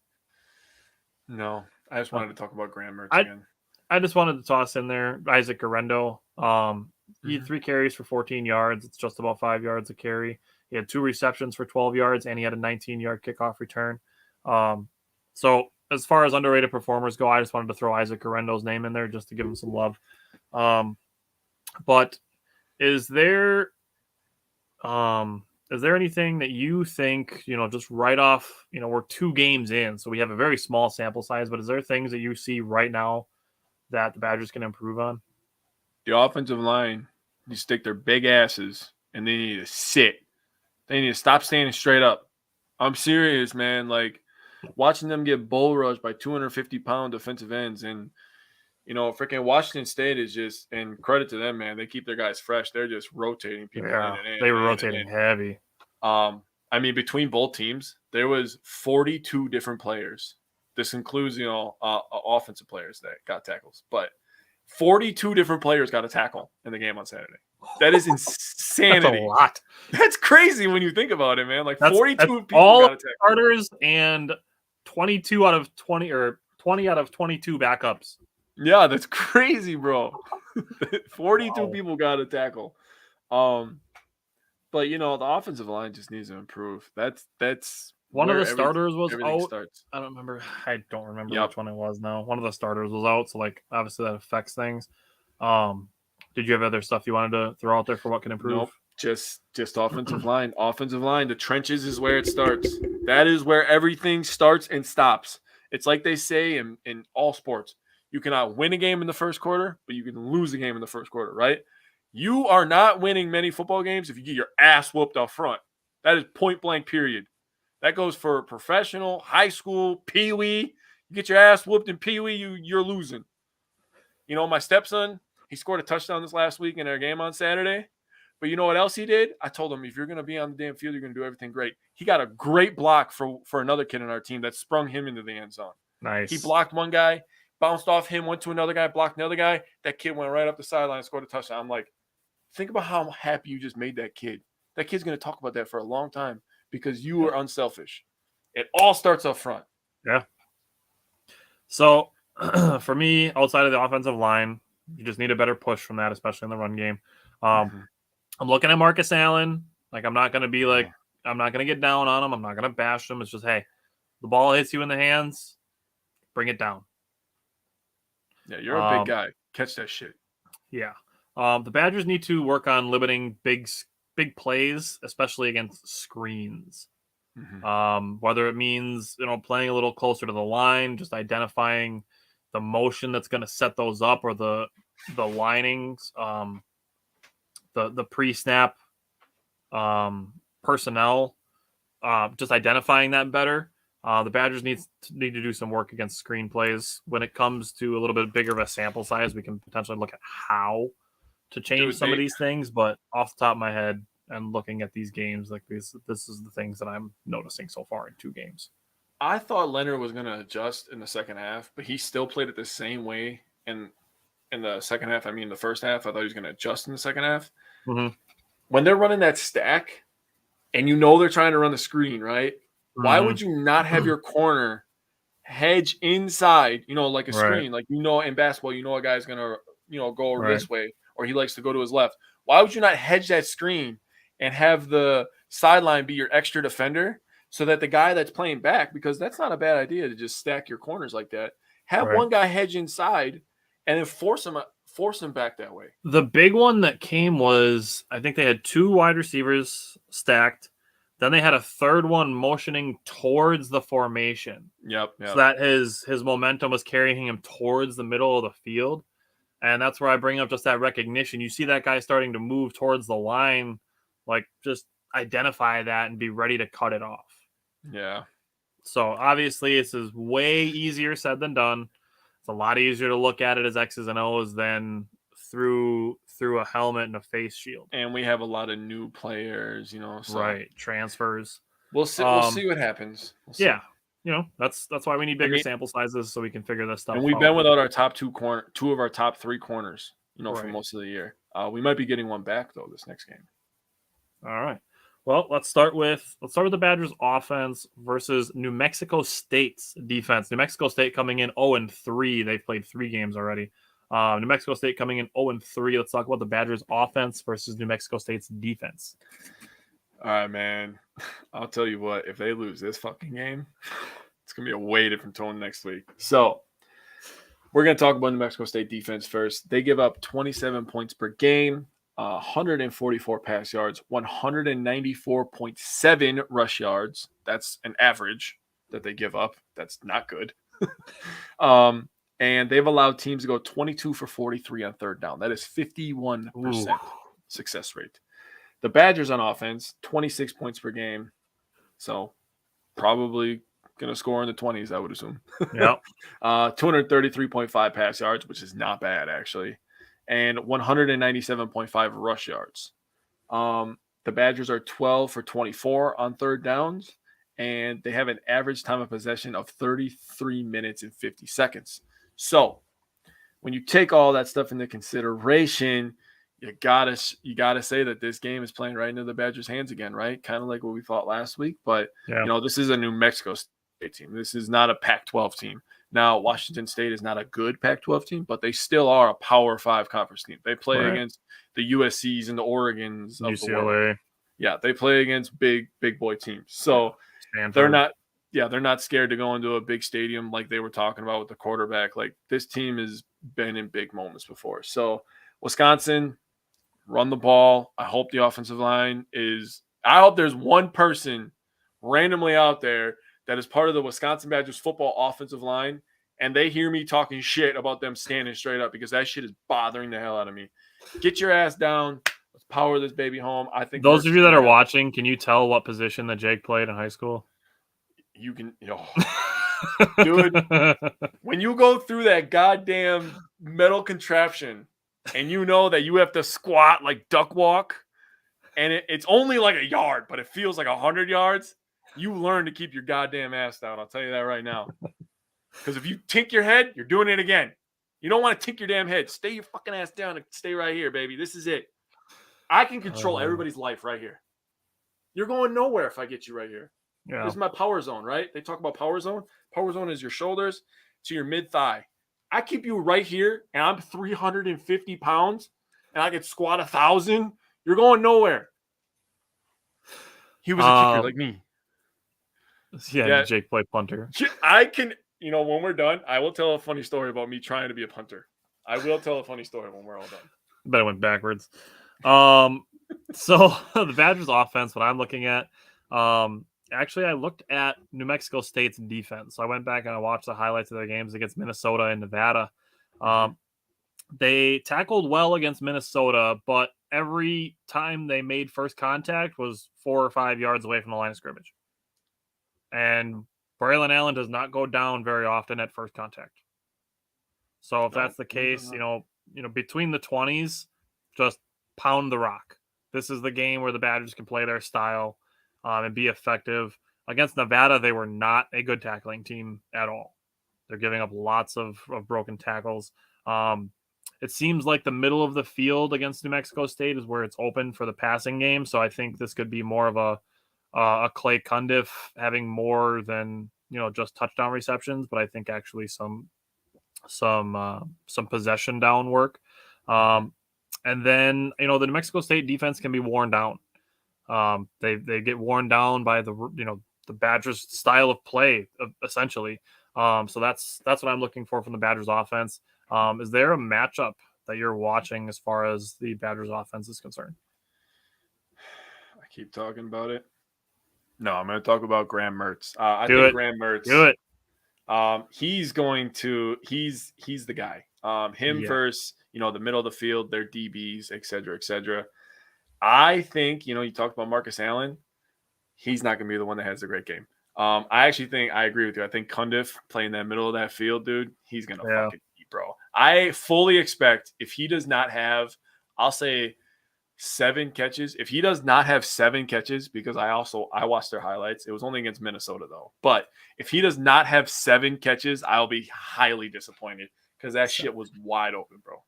No, I just wanted to talk about Graham Mertz again. I just wanted to toss in there Isaac Garendo. He had 3 carries for 14 yards. It's just about 5 yards a carry. He had 2 receptions for 12 yards, and he had a 19-yard kickoff return. So as far as underrated performers go, I just wanted to throw Isaac Garendo's name in there just to give him some love. But is there anything that you think, just right off, we're 2 games in, so we have a very small sample size, but is there things that you see right now that the Badgers can improve on? The offensive line, you stick their big asses, and they need to sit. They need to stop standing straight up. I'm serious, man. Like, watching them get bull rushed by 250-pound defensive ends, and, freaking Washington State is just, and credit to them, man, they keep their guys fresh. They're just rotating people in and in. They were rotating heavy. Between both teams, there was 42 different players. This includes, offensive players that got tackles, but 42 different players got a tackle in the game on Saturday. That is insanity. That's a lot. That's crazy when you think about it, man. Like 42 people all got a tackle. Starters and 22 out of 20 or 20 out of 22 backups. Yeah, that's crazy, bro. 42 people got a tackle. But the offensive line just needs to improve. That's one of the starters was out. Starts. I don't remember which one it was now. One of the starters was out, so obviously that affects things. Did you have other stuff you wanted to throw out there for what can improve? Nope. Just offensive line. Offensive line. The trenches is where it starts. That is where everything starts and stops. It's like they say in all sports. You cannot win a game in the first quarter, but you can lose a game in the first quarter, right? You are not winning many football games if you get your ass whooped up front. That is point blank, period. That goes for professional, high school, pee-wee. You get your ass whooped in pee-wee, you're losing. My stepson, he scored a touchdown this last week in our game on Saturday. But you know what else he did? I told him, if you're going to be on the damn field, you're going to do everything great. He got a great block for another kid on our team that sprung him into the end zone. Nice. He blocked one guy, bounced off him, went to another guy, blocked another guy. That kid went right up the sideline, scored a touchdown. I'm like, think about how happy you just made that kid. That kid's going to talk about that for a long time because you were unselfish. It all starts up front. Yeah. So, for me, outside of the offensive line, you just need a better push from that, especially in the run game. I'm looking at Marcus Allen. Like, I'm not going to be like, I'm not going to get down on him. I'm not going to bash him. It's just, hey, the ball hits you in the hands, bring it down. Yeah, you're a big guy. Catch that shit. Yeah. The Badgers need to work on limiting big plays, especially against screens. Mm-hmm. Whether it means, playing a little closer to the line, just identifying the motion that's going to set those up, or the linings, the pre-snap personnel, just identifying that better. The Badgers need to do some work against screen plays. When it comes to a little bit bigger of a sample size, we can potentially look at how to change some of these things. But off the top of my head, and looking at these games, like this is the things that I'm noticing so far in 2 games. I thought Leonard was going to adjust in the second half, but he still played it the same way in the second half. I mean, the first half, I thought he was going to adjust in the second half. Mm-hmm. When they're running that stack, and they're trying to run the screen, right? Mm-hmm. Why would you not have your corner hedge inside, like a screen? Like, in basketball, a guy's going to, go this way, or he likes to go to his left. Why would you not hedge that screen and have the sideline be your extra defender, so that the guy that's playing back, because that's not a bad idea to just stack your corners like that, have one guy hedge inside and then force him back that way. The big one that came was, I think they had 2 wide receivers stacked. Then they had a third one motioning towards the formation. Yep. So that his momentum was carrying him towards the middle of the field. And that's where I bring up just that recognition. You see that guy starting to move towards the line, like, just identify that and be ready to cut it off. Yeah. So obviously this is way easier said than done. It's a lot easier to look at it as X's and O's than through a helmet and a face shield. And we have a lot of new players, so. Transfers. We'll see what happens. Yeah. That's why we need bigger sample sizes, so we can figure this stuff out. And we've been without our top 2 of our top 3 corners, for most of the year. We might be getting one back though this next game. All right. Well, let's start with the Badgers offense versus New Mexico State's defense. New Mexico State coming in 0-3. They've played 3 games already. New Mexico State coming in 0-3. Let's talk about the Badgers offense versus New Mexico State's defense. All right, man. I'll tell you what, if they lose this fucking game, it's going to be a way different tone next week. So we're going to talk about New Mexico State defense first. They give up 27 points per game, 144 pass yards, 194.7 rush yards. That's an average that they give up. That's not good. And they've allowed teams to go 22 for 43 on third down. That is 51% success rate. The Badgers on offense, 26 points per game. So probably going to score in the 20s, I would assume. Yeah. 233.5 pass yards, which is not bad, actually. And 197.5 rush yards. The Badgers are 12 for 24 on third downs. And they have an average time of possession of 33 minutes and 50 seconds. So when you take all that stuff into consideration, you gotta say that this game is playing right into the Badgers' hands again, right? Kind of like what we thought last week. But, this is a New Mexico State team. This is not a Pac-12 team. Now, Washington State is not a good Pac-12 team, but they still are a Power 5 conference team. They play against the USCs and the Oregons of UCLA. the world. Yeah, they play against big boy teams. So Stanford. they're not scared to go into a big stadium like they were talking about with the quarterback. Like, this team has been in big moments before. So Wisconsin, run the ball. I hope the offensive line I hope there's one person randomly out there that is part of the Wisconsin Badgers football offensive line, and they hear me talking shit about them standing straight up, because that shit is bothering the hell out of me. Get your ass down. Let's power this baby home. I think those of you that are watching, can you tell what position that Jake played in high school? You can, dude, when you go through that goddamn metal contraption and you know that you have to squat like duck walk, and it's only like a yard, but it feels like 100 yards, you learn to keep your goddamn ass down. I'll tell you that right now. Because if you tink your head, you're doing it again. You don't want to tink your damn head. Stay your fucking ass down and stay right here, baby. This is it. I can control everybody's life right here. You're going nowhere if I get you right here. Yeah. This is my power zone, right? They talk about power zone. Power zone is your shoulders to your mid-thigh. I keep you right here, and I'm 350 pounds, and I can squat 1,000. You're going nowhere. He was a kicker like me. Yeah, Jake played punter. I can, when we're done, I will tell a funny story about me trying to be a punter. I will tell a funny story when we're all done. But I went backwards. So the Badgers offense, what I'm looking at, actually I looked at New Mexico State's defense. So I went back and I watched the highlights of their games against Minnesota and Nevada. They tackled well against Minnesota, but every time they made first contact was 4 or 5 yards away from the line of scrimmage. And Braylon Allen does not go down very often at first contact. So if that's the case, between the 20s, just pound the rock. This is the game where the Badgers can play their style and be effective. Against Nevada, they were not a good tackling team at all. They're giving up lots of broken tackles. It seems like the middle of the field against New Mexico State is where it's open for the passing game. So I think this could be more of a Clay Cundiff having more than just touchdown receptions, but I think actually some possession down work. And then the New Mexico State defense can be worn down. They get worn down by the Badgers style of play essentially. So that's what I'm looking for from the Badgers offense. Is there a matchup that you're watching as far as the Badgers offense is concerned? I keep talking about it. No, I'm going to talk about Graham Mertz. I Do think it. Graham Mertz. Do it. He's the guy. Versus, the middle of the field, their DBs, et cetera, et cetera. I think, you talked about Marcus Allen. He's not going to be the one that has a great game. I actually think I agree with you. I think Cundiff playing that middle of that field, dude, he's going to fucking eat, bro. I fully expect if he does not have, I'll say 7 catches. If he does not have 7 catches, because I watched their highlights. It was only against Minnesota though. But if he does not have 7 catches, I'll be highly disappointed because that shit was wide open, bro.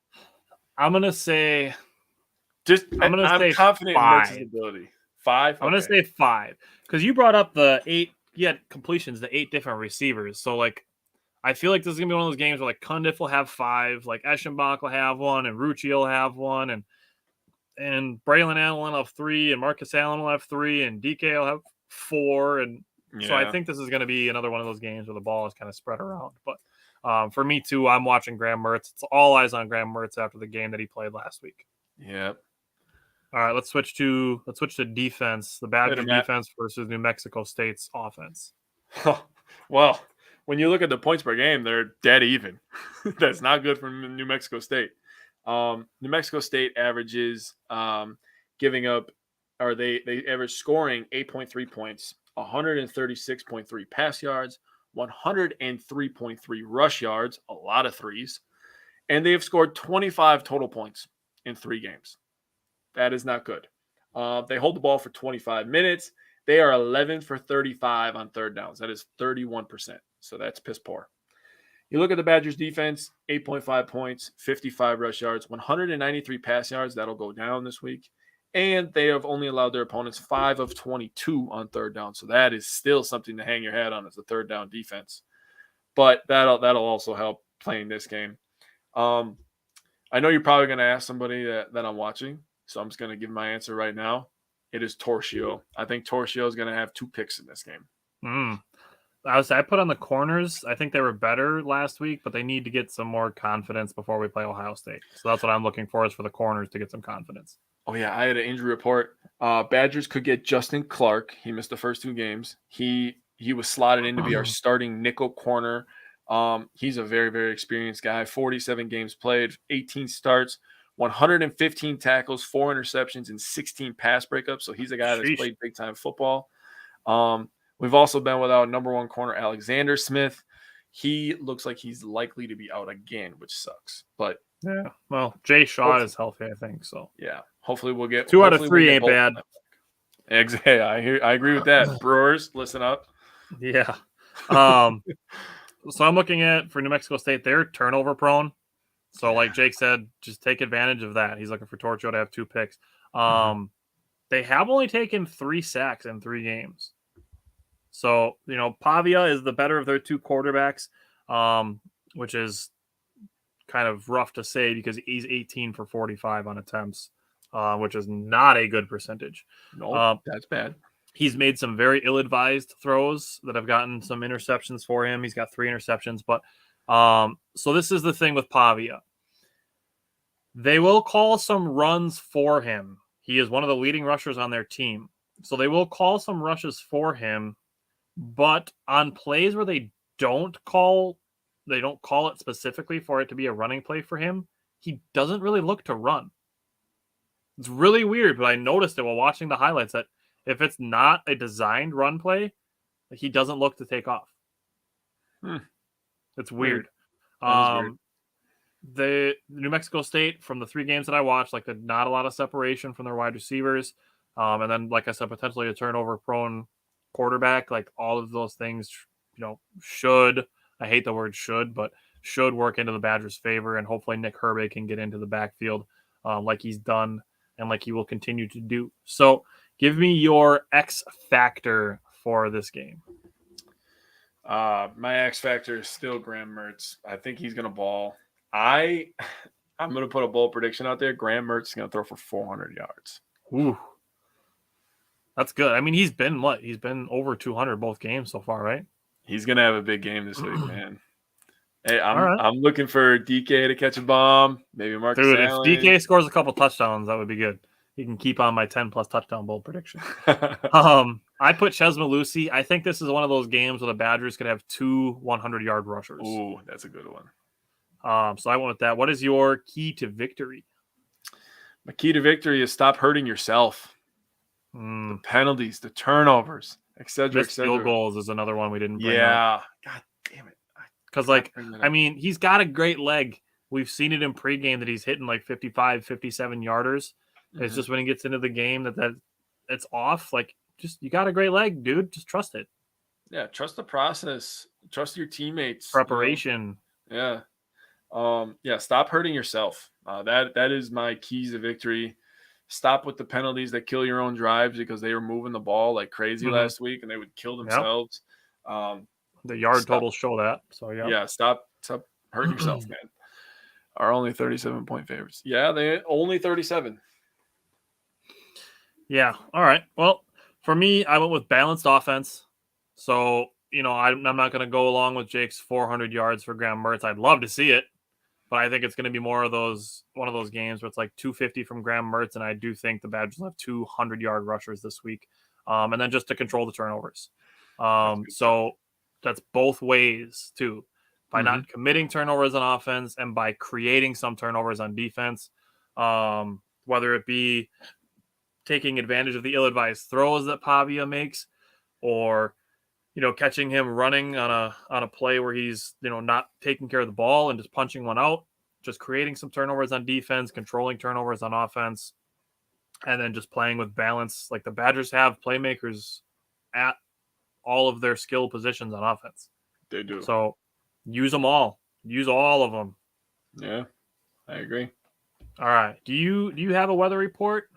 I'm gonna say, I'm confident 5. in Mertz's ability. 5. I'm gonna say 5 because you brought up the 8. He had completions to 8 different receivers. So I feel like this is gonna be one of those games where Cundiff will have 5, Eschenbach will have 1, and Rucci will have 1, and Braylon Allen will have 3, and Marcus Allen will have 3, and DK will have 4, and so I think this is going to be another one of those games where the ball is kind of spread around. But for me too, I'm watching Graham Mertz. It's all eyes on Graham Mertz after the game that he played last week. Yep. All right, let's switch to defense. The Badger defense versus New Mexico State's offense. Well, when you look at the points per game, they're dead even. That's not good for New Mexico State. New Mexico State averages giving up, or they average scoring 8.3 points, 136.3 pass yards, 103.3 rush yards, a lot of threes, and they have scored 25 total points in 3 games. That is not good. They hold the ball for 25 minutes. They are 11 for 35 on third downs. That is 31%. So that's piss poor. You look at the Badgers defense, 8.5 points, 55 rush yards, 193 pass yards. That'll go down this week. And they have only allowed their opponents 5 of 22 on third down. So that is still something to hang your hat on as a third down defense. But that'll also help playing this game. I know you're probably going to ask somebody that I'm watching. So I'm just going to give my answer right now. It is Torchio. I think Torchio is going to have 2 picks in this game. I put on the corners. I think they were better last week, but they need to get some more confidence before we play Ohio State. So that's what I'm looking for, is for the corners to get some confidence. Oh, yeah. I had an injury report. Badgers could get Justin Clark. He missed the first 2 games. He was slotted in to be our starting nickel corner. He's a very, very experienced guy. 47 games played, 18 starts, 115 tackles, 4 interceptions, and 16 pass breakups. So he's a guy that's played big-time football. We've also been without number 1 corner Alexander Smith. He looks like he's likely to be out again, which sucks. But yeah, well, Jay Shaw is healthy, I think. So yeah, hopefully we'll get 2 out of 3 ain't bad. Exactly, I agree with that. Brewers, listen up. Yeah. So I'm looking at, for New Mexico State, they're turnover prone. So like Jake said, just take advantage of that. He's looking for Torchio to have 2 picks. They have only taken 3 sacks in 3 games. So, Pavia is the better of their 2 quarterbacks, which is kind of rough to say because he's 18 for 45 on attempts. which is not a good percentage. Nope, that's bad. He's made some very ill-advised throws that have gotten some interceptions for him. He's got 3 interceptions, but so this is the thing with Pavia. They will call some runs for him. He is one of the leading rushers on their team. So they will call some rushes for him, but on plays where they don't call it specifically for it to be a running play for him, he doesn't really look to run. It's really weird, but I noticed it while watching the highlights that if it's not a designed run play, he doesn't look to take off. It's weird. Weird. The New Mexico State, from the 3 games that I watched, like not a lot of separation from their wide receivers. And then, like I said, potentially a turnover-prone quarterback. Like all of those things, should, I hate the word should, but should work into the Badgers' favor. And hopefully Nick Herbig can get into the backfield like he's done and like he will continue to do. So give me your X factor for this game. My X factor is still Graham Mertz. I think he's going to ball. I'm going to put a bold prediction out there. Graham Mertz is going to throw for 400 yards. Ooh. That's good. I mean, he's been over 200 both games so far, right? He's going to have a big game this week, man. Hey, I'm looking for DK to catch a bomb. Maybe Marcus Allen. If DK scores a couple touchdowns, that would be good. He can keep on my 10-plus touchdown bold prediction. I put Chez Mellusi. I think this is one of those games where the Badgers could have 2 100-yard rushers. Ooh, that's a good one. So I went with that. What is your key to victory? My key to victory is stop hurting yourself. The penalties, the turnovers, etc. Field goals is another one we didn't bring up. God damn it. Because, he's got a great leg. We've seen it in pregame that he's hitting like 55, 57 yarders. Mm-hmm. It's just when he gets into the game that it's off. Like, just you got a great leg, dude. Just trust it. Yeah, trust the process. Trust your teammates. Preparation. Yeah. Stop hurting yourself. That is my keys to victory. Stop with the penalties that kill your own drives because they were moving the ball like crazy last week and they would kill themselves. Yep. The yard totals show that. So yeah, stop hurting yourself, man. Are only 37-point favorites. Yeah, they only 37. Yeah. All right. Well, for me, I went with balanced offense. So, I'm not going to go along with Jake's 400 yards for Graham Mertz. I'd love to see it, but I think it's going to be one of those games where it's like 250 from Graham Mertz, and I do think the Badgers will have 200-yard rushers this week, and then just to control the turnovers. So that's both ways too, by not committing turnovers on offense and by creating some turnovers on defense, whether it be taking advantage of the ill-advised throws that Pavia makes, or catching him running on a play where he's not taking care of the ball and just punching one out, just creating some turnovers on defense, controlling turnovers on offense, and then just playing with balance. Like the Badgers have playmakers at all of their skill positions on offense. They do. So use them all. Use all of them. Yeah, I agree. All right. Do you have a weather report?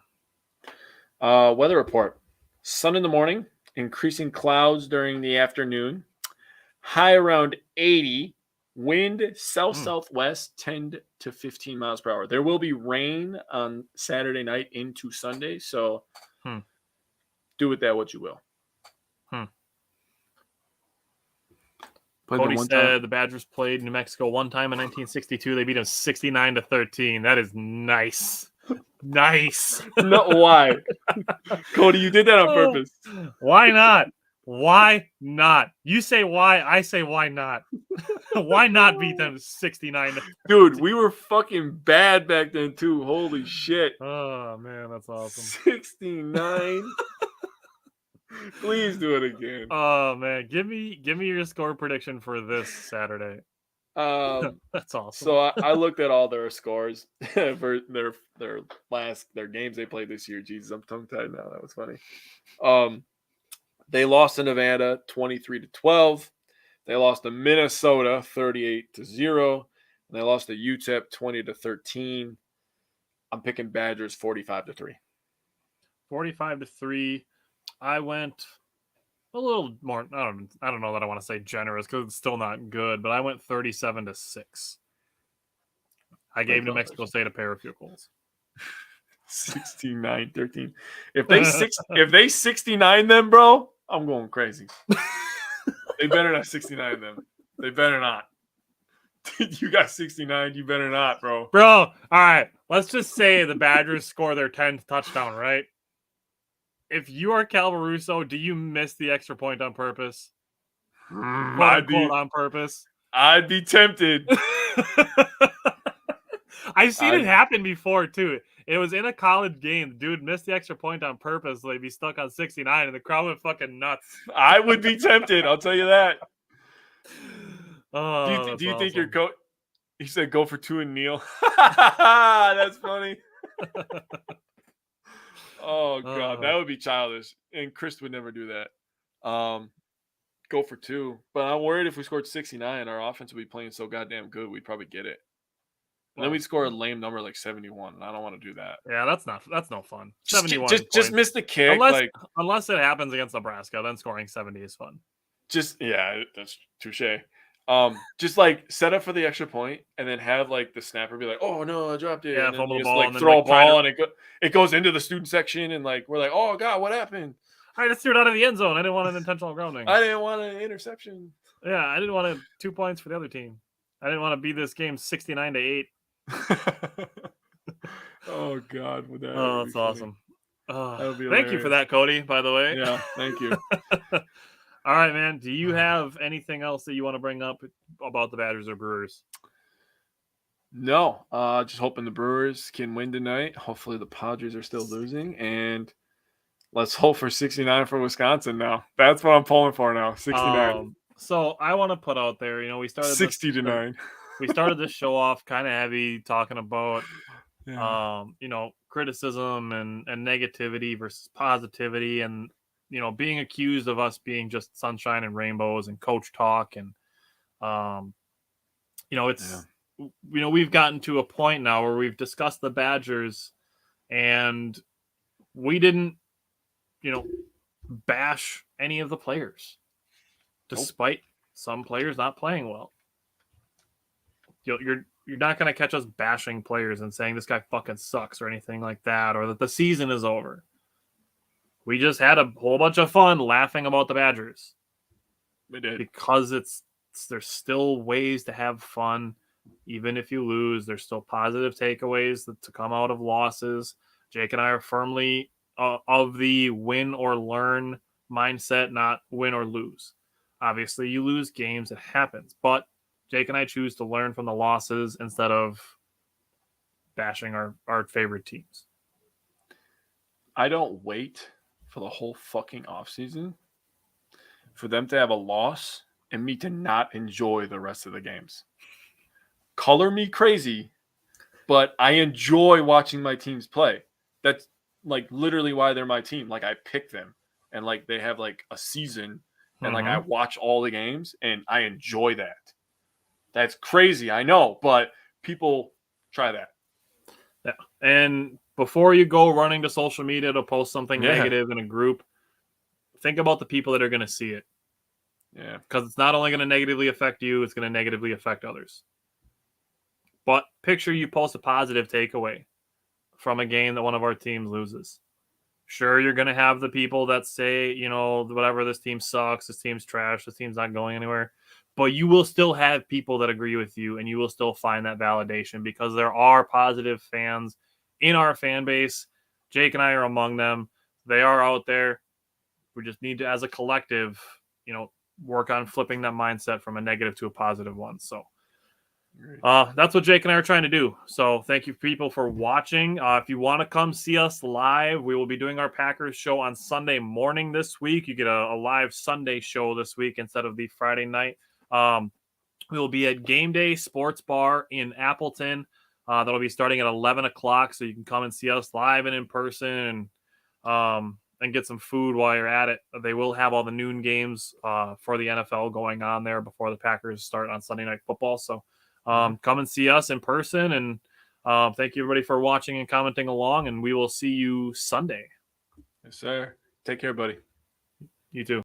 Weather report. Sun in the morning, increasing clouds during the afternoon. High around 80. Wind southwest 10 to 15 miles per hour. There will be rain on Saturday night into Sunday, so do with that what you will. Cody said the Badgers played New Mexico one time in 1962. They beat them 69-13. That is nice. Nice. No, why? Cody, you did that on purpose. Why not? Why not? You say why, I say why not. Why not beat them 69? Dude, we were fucking bad back then too. Holy shit. Oh man, that's awesome. 69. Please do it again. Oh man, give me your score prediction for this Saturday. That's awesome. So I looked at all their scores for their games they played this year. Jesus, I'm tongue tied now. That was funny. They lost to Nevada 23-12. They lost to Minnesota 38-0. And they lost to UTEP 20-13. I'm picking Badgers 45-3. 45-3. I went a little more. I don't know that I want to say generous because it's still not good, but I went 37-6. I gave New Mexico State a pair of field goals. 69-13. If they 69 them, bro, I'm going crazy. They better not 69 them. They better not. You got 69. You better not, bro. Bro, all right. Let's just say the Badgers score their 10th touchdown, right? If you are Calvaruso, do you miss the extra point on purpose? Quote unquote on purpose. I'd be tempted. I've seen it happen before too. It was in a college game. The dude missed the extra point on purpose. Like be stuck on 69, and the crowd went fucking nuts. I would be tempted. I'll tell you that. Oh, do you awesome. think your coach? He said, "Go for 2 and kneel." That's funny. Oh god, that would be childish, and Chris would never do that. Go for 2, but I'm worried if we scored 69, our offense would be playing so goddamn good, we'd probably get it. And then we'd score a lame number like 71, and I don't want to do that. Yeah, that's no fun. 71. Just miss the kick, unless it happens against Nebraska, then scoring 70 is fun. That's touche. Just like set up for the extra point, and then have like the snapper be like, "Oh no, I dropped it." Yeah, and then fumble the just, ball, like and then, throw like, a ball, and it goes into the student section, and like we're like, "Oh god, what happened?" I just threw it out of the end zone. I didn't want an intentional grounding. I didn't want an interception. Yeah, I didn't want 2 points for the other team. I didn't want to be this game 69-8. Oh god, would that? Oh, that's awesome. Thank you for that, Cody. By the way, yeah, thank you. All right, man. Do you have anything else that you want to bring up about the Badgers or Brewers? No, just hoping the Brewers can win tonight. Hopefully, the Padres are still losing, and let's hope for 69 for Wisconsin. Now, that's what I'm pulling for now. 69. So I want to put out there, we started 60-9. We started this show off kind of heavy, talking about criticism and negativity versus positivity, and being accused of us being just sunshine and rainbows and coach talk, and we've gotten to a point now where we've discussed the Badgers, and we didn't bash any of the players, despite some players not playing well. You're not going to catch us bashing players and saying this guy fucking sucks or anything like that, or that the season is over. We just had a whole bunch of fun laughing about the Badgers. We did. Because there's still ways to have fun. Even if you lose, there's still positive takeaways to come out of losses. Jake and I are firmly of the win or learn mindset, not win or lose. Obviously, you lose games, it happens. But Jake and I choose to learn from the losses instead of bashing our favorite teams. I don't wait for the whole fucking offseason for them to have a loss and me to not enjoy the rest of the games. Color me crazy, but I enjoy watching my teams play. That's like literally why they're my team. Like I pick them, and like they have like a season, and like I watch all the games and I enjoy that. That's crazy, I know, but people try that. Yeah. And before you go running to social media to post something negative in a group, think about the people that are going to see it. Yeah. Because it's not only going to negatively affect you, it's going to negatively affect others. But picture you post a positive takeaway from a game that one of our teams loses. Sure, you're going to have the people that say, whatever, this team sucks, this team's trash, this team's not going anywhere. But you will still have people that agree with you, and you will still find that validation because there are positive fans in our fan base. Jake and I are among them. They are out there. We just need to, as a collective, work on flipping that mindset from a negative to a positive one. So that's what Jake and I are trying to do. So thank you, people, for watching. If you want to come see us live, we will be doing our Packers show on Sunday morning this week. You get a live Sunday show this week instead of the Friday night. We will be at Game Day Sports Bar in Appleton. That'll be starting at 11 o'clock, so you can come and see us live and in person, and get some food while you're at it. They will have all the noon games for the NFL going on there before the Packers start on Sunday Night Football. So come and see us in person, and thank you, everybody, for watching and commenting along, and we will see you Sunday. Yes, sir. Take care, buddy. You too.